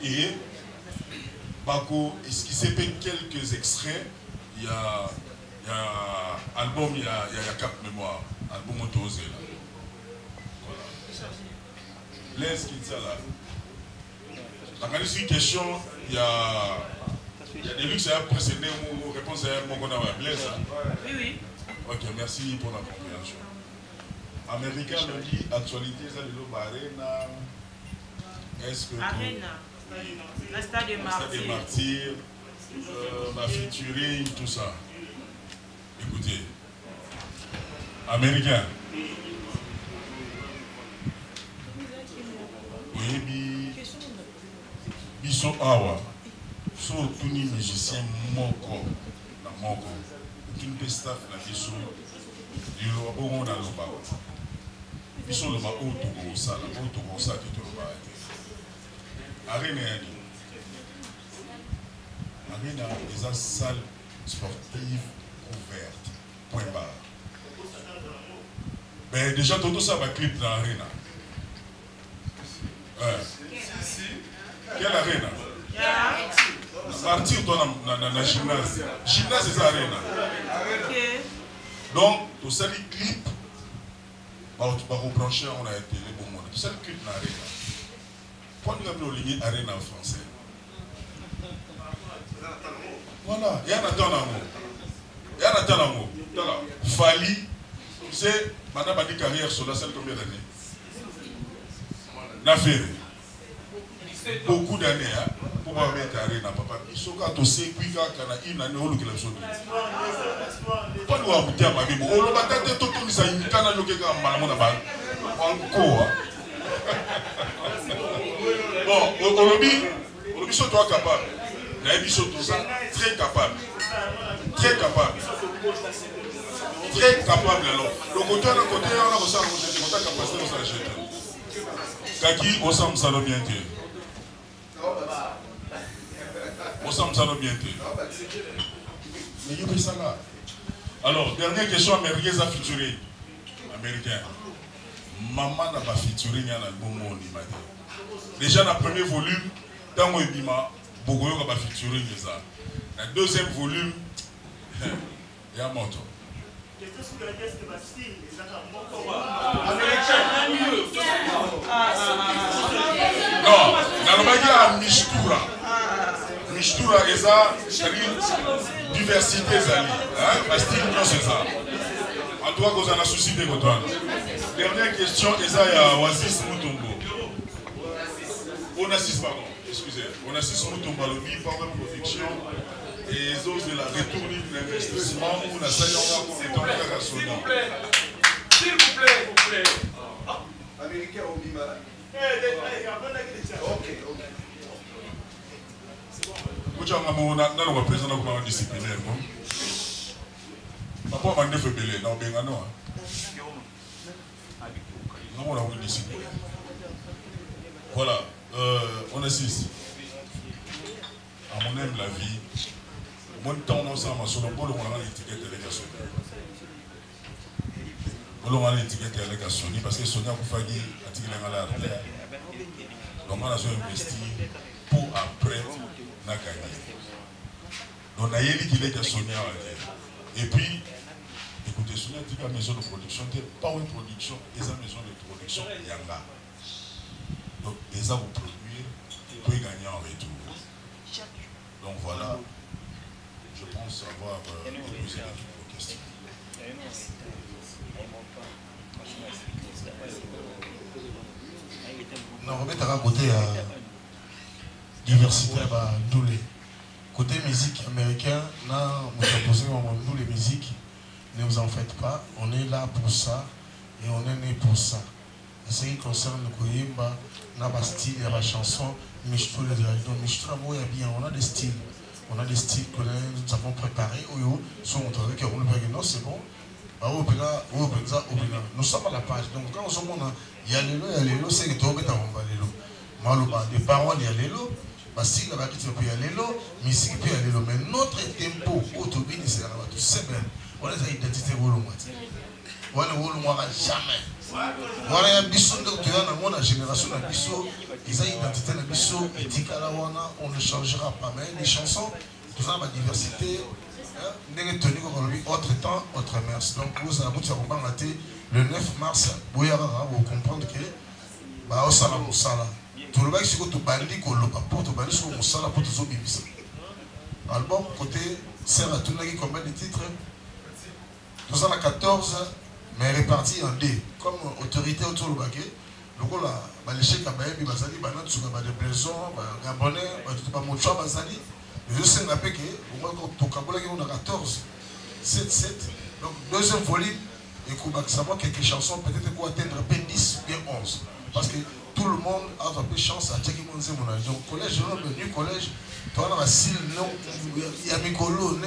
et Bako, est-ce qu'il s'est fait quelques extraits? Il y a album, il y a Cap Mémoire, album Autosé là. Voilà. L'aise qui est là. Dans une question, il y a des luttes qui ont précédé ou réponse à mon connaisseur. Blaise. Oui, oui. Ok, merci pour la compréhension. Américain me dit actualité, ça le Arena. Est-ce que. Arena. La Stade des Martyrs. Stade des Martyrs. Ma featuring, tout ça. Écoutez. Américain. Oui, biso awa so tuni musicien moko na moko tuni pe staff na biso lilo bongo na loba biso loba oto ko sala ke to loba arena yani arena eza salle sportive ouverte point barre ben déjà tout ça va clip dans arena. Quelle arena? Partir dans la gymnase. Gymnase c'est arena. Donc, tout ça les clips, tu vas rebrancher, on a été les bons mots. Tout ça les clips dans l'arena. Quand nous avons ligne arena en français. Voilà, il y a un attendant. Fali, tu sais, madame a dit carrière sur la salle combien d'années? L'affaire. Beaucoup d'années, hein, pour pouvoir mettre à Réna, papa. Ils sont quand on sait, puis quand on a une année, on a besoin. Pas nous aboutir à ma vie. On va tenter tout le monde, ça y est, quand on a le cas, on a encore. Bon, on sont toi capable. Les bichons tout ça, très capable. Très capable. Très capable alors. Le côté, on a ça, on a capacité, on s'en jette. Kaki, on s'en salo bien que. On s'en salo bien que. Mais il y a ça là. Alors, dernière question américaine à featurer. Américain. Maman n'a pas featuré ni un album au Nimadi. Déjà dans le premier volume, dans le Bima, Bogoyo n'a pas featuré ni ça. Dans le deuxième volume, il y a un moto. Non, dans le Bagi à Mishtura. Mishtura, c'est-à-dire diversité, Zali. Parce que c'est ça. En tout cas, vous avez un souci de votre. Dernière question, Esaïa Oasis Moutombo. Onassis, pardon, excusez. Onassis Moutombo, le Power Production et les autres de la retournée de l'investissement ou la salle en étant prêt à sonner. S'il vous plaît. Américain au Bima. Ok. Vous avez un représentant comme un disciplinaire. Papa m'a dit que belé, non, bien non. Non, on a une discipline. Voilà, on assiste. À mon aime la vie. Mon temps, on s'en va sur le bol, on a l'étiquette avec la Sony. On a l'étiquette avec la Sony parce que Sonia Koufagi a tiré la terre. Donc on a investi pour après, on a gagné. Donc on a dit qu'il est à Sonia. Et puis, écoutez, Sonia dit la maison de production, pas une production, et la maison de production, Yanga. Donc, et ça vous produire, vous pouvez gagner en retour. Donc voilà, je pense avoir épousé vos questions. Non, remettre à côté diversité, doulé. Côté musique américain, nous posé nous les musiques, ne vous en faites pas, on est là pour ça et on est né pour ça. En ce qui concerne le Koyemba, on a des styles, il y a des chansons, Michto les directeurs, Michto il y a bien, on a des styles que nous avons préparés, sont montrés que non, c'est bon. Nous sommes à la page, donc quand on se montre, il y a l'élo, c'est que tu as des paroles, il y a l'élo. Parce que la musique peut y aller là, musique peut y aller là, mais notre tempo, autobus, c'est là, c'est bien. On a une identité volontaire. On a jamais. On a une biso de la génération de biso, ils ont une identité de biso, on ne changera pas. Mais les chansons, tout ça, la diversité, autre temps, autre mers. Donc vous avez le 9 mars, vous comprendre que au Salam Sala. Tout le monde qui est bandi pour te bandi sur mon salaire pour te sauver. Album côté c'est la tournée qui combien de titres? Nous avons 14 mais répartis en D comme autorité autour du baquet. Donc là, les chèques à Bayebi Bazali, Banat sur des blaisons, Gabonais, tout pas mon choix Bazali. Je sais que au moins pour Kabola on a 14, 7. Donc deuxième volume et qu'on va savoir quelques chansons peut-être pour atteindre 10 bien 11 parce que tout le monde a un peu chance à checker mon zéro. Donc, collège, le new collège, tu as un style, il y a Mikolo,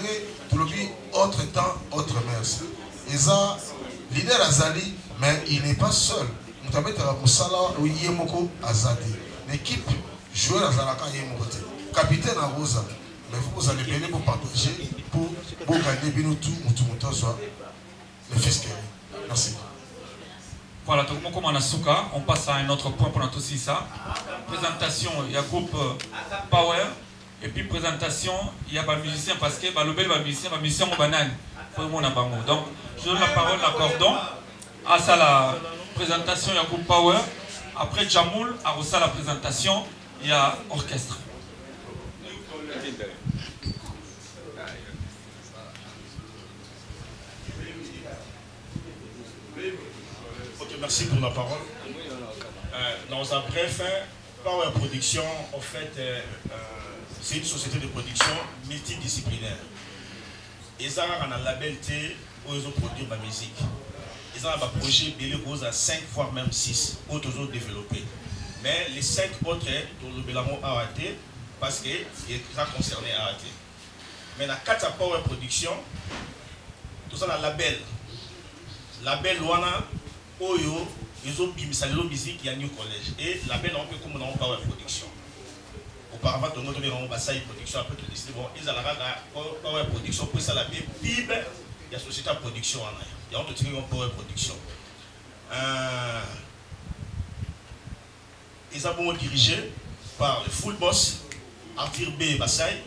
tout le monde, autre temps, autre mers. Et ça, leader Azali, mais il n'est pas seul. Nous avons été à Moussala, où Yemoko Azadi. L'équipe joueur Azalaka Yemoko. Capitaine à Rosa. Mais vous allez venir pour partager, pour gagner bien tout, le fiscal. Merci. Voilà, donc comme on a Souka, on passe à un autre point pour notre aussi ça. Présentation, il y a groupe Power. Et puis présentation, il y a des musiciens parce que le bel musicien au banane. Donc, je donne la parole à Cordon. À ça la présentation, il y a groupe Power. Après Jamoul, à ça la présentation, il y a orchestre. merci pour la parole. Dans un bref, Power Production, en fait, c'est une société de production multidisciplinaire. Ils ont un label T où ils ont produit la musique. Ils ont un projet Bélé Rose à 5 voire même 6 autres ont développé. Mais les 5 autres, dans le Bélamont AAT, parce qu'ils ont concerné AAT. Mais dans 4 Power Production, tout ça dans label. Label Luana, Oyo, ils ont mis la musique, il y a New College. Et label, on peut comme on a Power Production. Auparavant, on a eu Bassaï Production, après tout décidé, bon, ils ont la Power Production, puis ça la PIB, il y a Société Production en arrière. Il y a une Power Production. Ils ont dirigé par le full boss, Arthur B. Bassaï,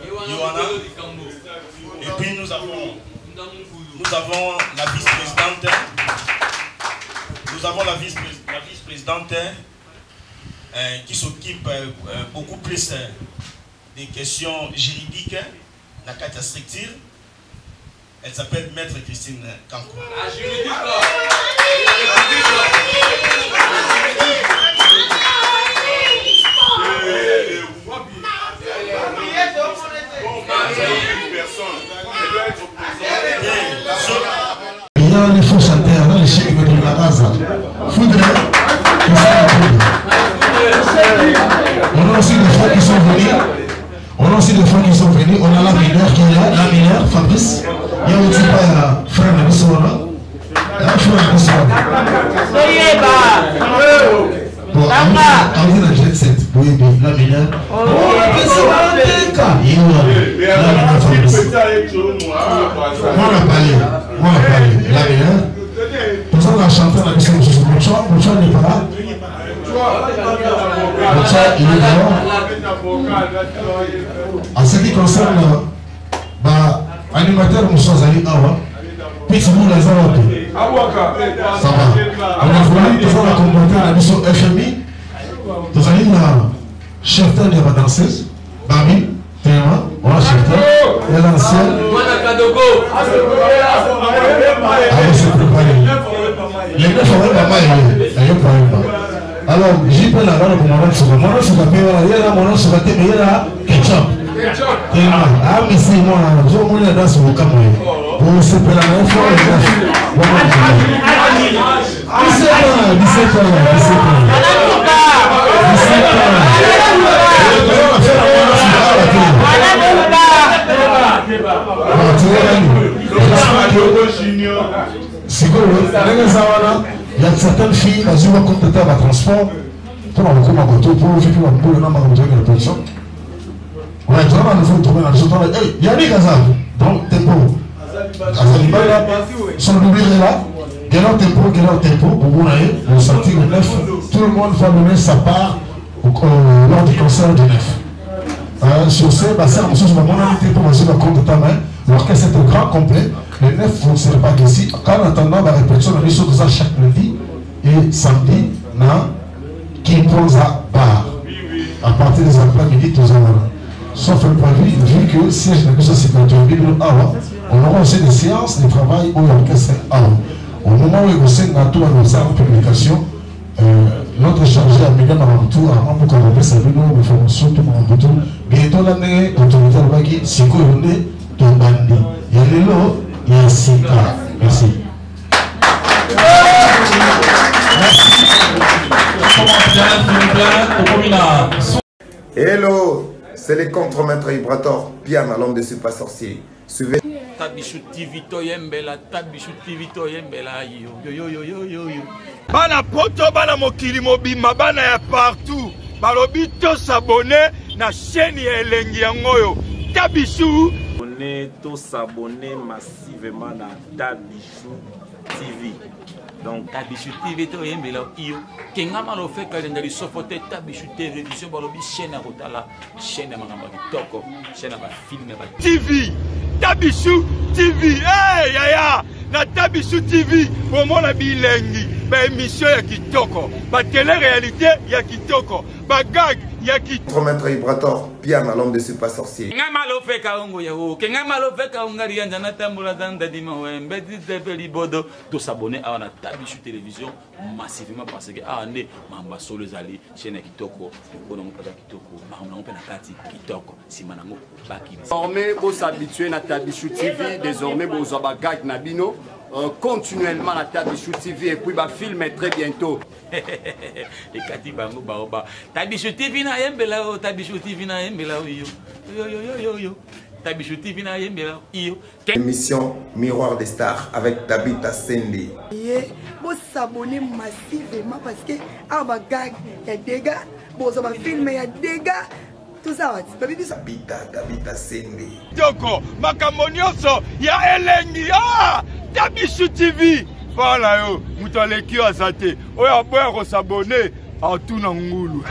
Yohana. Et puis nous avons la vice-présidente. Nous avons la vice-présidente qui s'occupe beaucoup plus des questions juridiques, la carte à structure. Elle s'appelle Maître Christine Kanko. Il y a les faux chanteurs, là, les chiens qui mettent la base. On a aussi des fois qui sont venus. On a la mineure qui est là, la mineure, Fabrice. Il y a aussi pas frère de Bissora. Bon, on dit la jet set. Oui, la mineure. Moi, on a parlé. La mineure. Pour ça, on a chanté la mission de Mon choix n'est pas là. Mon choix, il est là. En ce qui concerne l'animateur Moussa Zali Awa, Pitbull les Awa, ça va. On a voulu toujours la combattre à la mission FMI. Nous avons la cheftaine de la danseuse, Babi, Théma, on a cheftaine, la danseuse. Allez, c'est préparé. Les deux forêts, maman, il y a un problème. Alors, j'ai pris la balle pour mon nom sur le monde, sur la paix, il y a mon nom sur la tête, mais il y a ketchup. Ah, mais c'est moi, je vais mourir dans ce vocabulaire. Vous savez, la même fois, il y a certaines filles, elles ont contacté à transport pour un recours à moto, pour vivre un peu dans ma moto de la production. On a vraiment nous faut trouver dans le sautant. Il y a des gazales, donc tempo. Azalibala, son doublé là, quel tempo, vous voyez, vous sentez le 9, tout le monde va donner sa part lors du concert du 9. Sur ce, c'est un monsieur, mon invité pour passer le compte de ta main, l'orchestre est grand complet. Le 9, vous ne serez pas ici. Quand on attendant la répétition, on est sur ça chaque lundi et samedi, qui pose à bar. À partir des après-midi, tous en sauf le prévu, vu que si je n'ai que ça, c'est on aura aussi des séances de travail où l'orchestre est au moment où il y a tout à nos armes de publication, notre chargé à Miguel Maramoutou a un peu corrompu sa vidéo de formation tout Maramoutou. Bientôt l'année, l'autorité de Wagi, c'est quoi on est ton bandit. Il y a les lots, il y a 6 cas. Merci. Hello, c'est les contre-maîtres Ibrator, Piana, l'homme de Super Sorcier. Suivez. Tabichou TV Toyembela, Tabichou TV Toyembela, yo. Bana poto, bana mokili mobima, bana ya partout. Balobi to s'abonner na chaîne ya elengi yangoyo. Tabichou. To s'abonner massivement na Tabichou TV. Donc Tabichou TV Toyembela, yo. Kengama lo fait que ngali sofote Tabichou TV vision balobi chaîne ya kotala, chaîne ya makamba kitoko, chaîne ya ba film ya ba TV. Tabichou TV, hey yaya, na Tabichou TV, pour mon bilengi, ba émission ya kitoko, ba télé-réalité ya kitoko, ba gag ya kitoko. Maître Ibrator, Piana, l'homme de super sorcier. Kenga malo feka ongo yaho, kenga malo feka ongari yanjana tambula danda dima wembe dipeli bodo. To s'abonner à la Tabichou télévision massivement parce que ane mamba solo zali chaîne kitoko, bono mpaka kitoko, mamba mpena kati kitoko, simanango baki. Désormais, vous s'habituez à Tabichou TV, désormais vous avez gag nabino. Continuellement la Tabichou TV et puis film très bientôt. Et Kati Bango Baoba. Tabichou TV na yembela o, Tabichou TV na yembela o yo. Yo. Tabichou TV na yembela yo. Émission Miroir des Stars avec Tabita Sende. Vous s'abonnez massivement parce que gag, il y a des gars, vous avez film, il y a des gars. Tout ça, Tabita Sende. Toko, Makamonioso, ya Elengi, Tabichou TV. Voilà yo, mutu aleki asate. Oya boya ko s'abonner à tout na ngulu.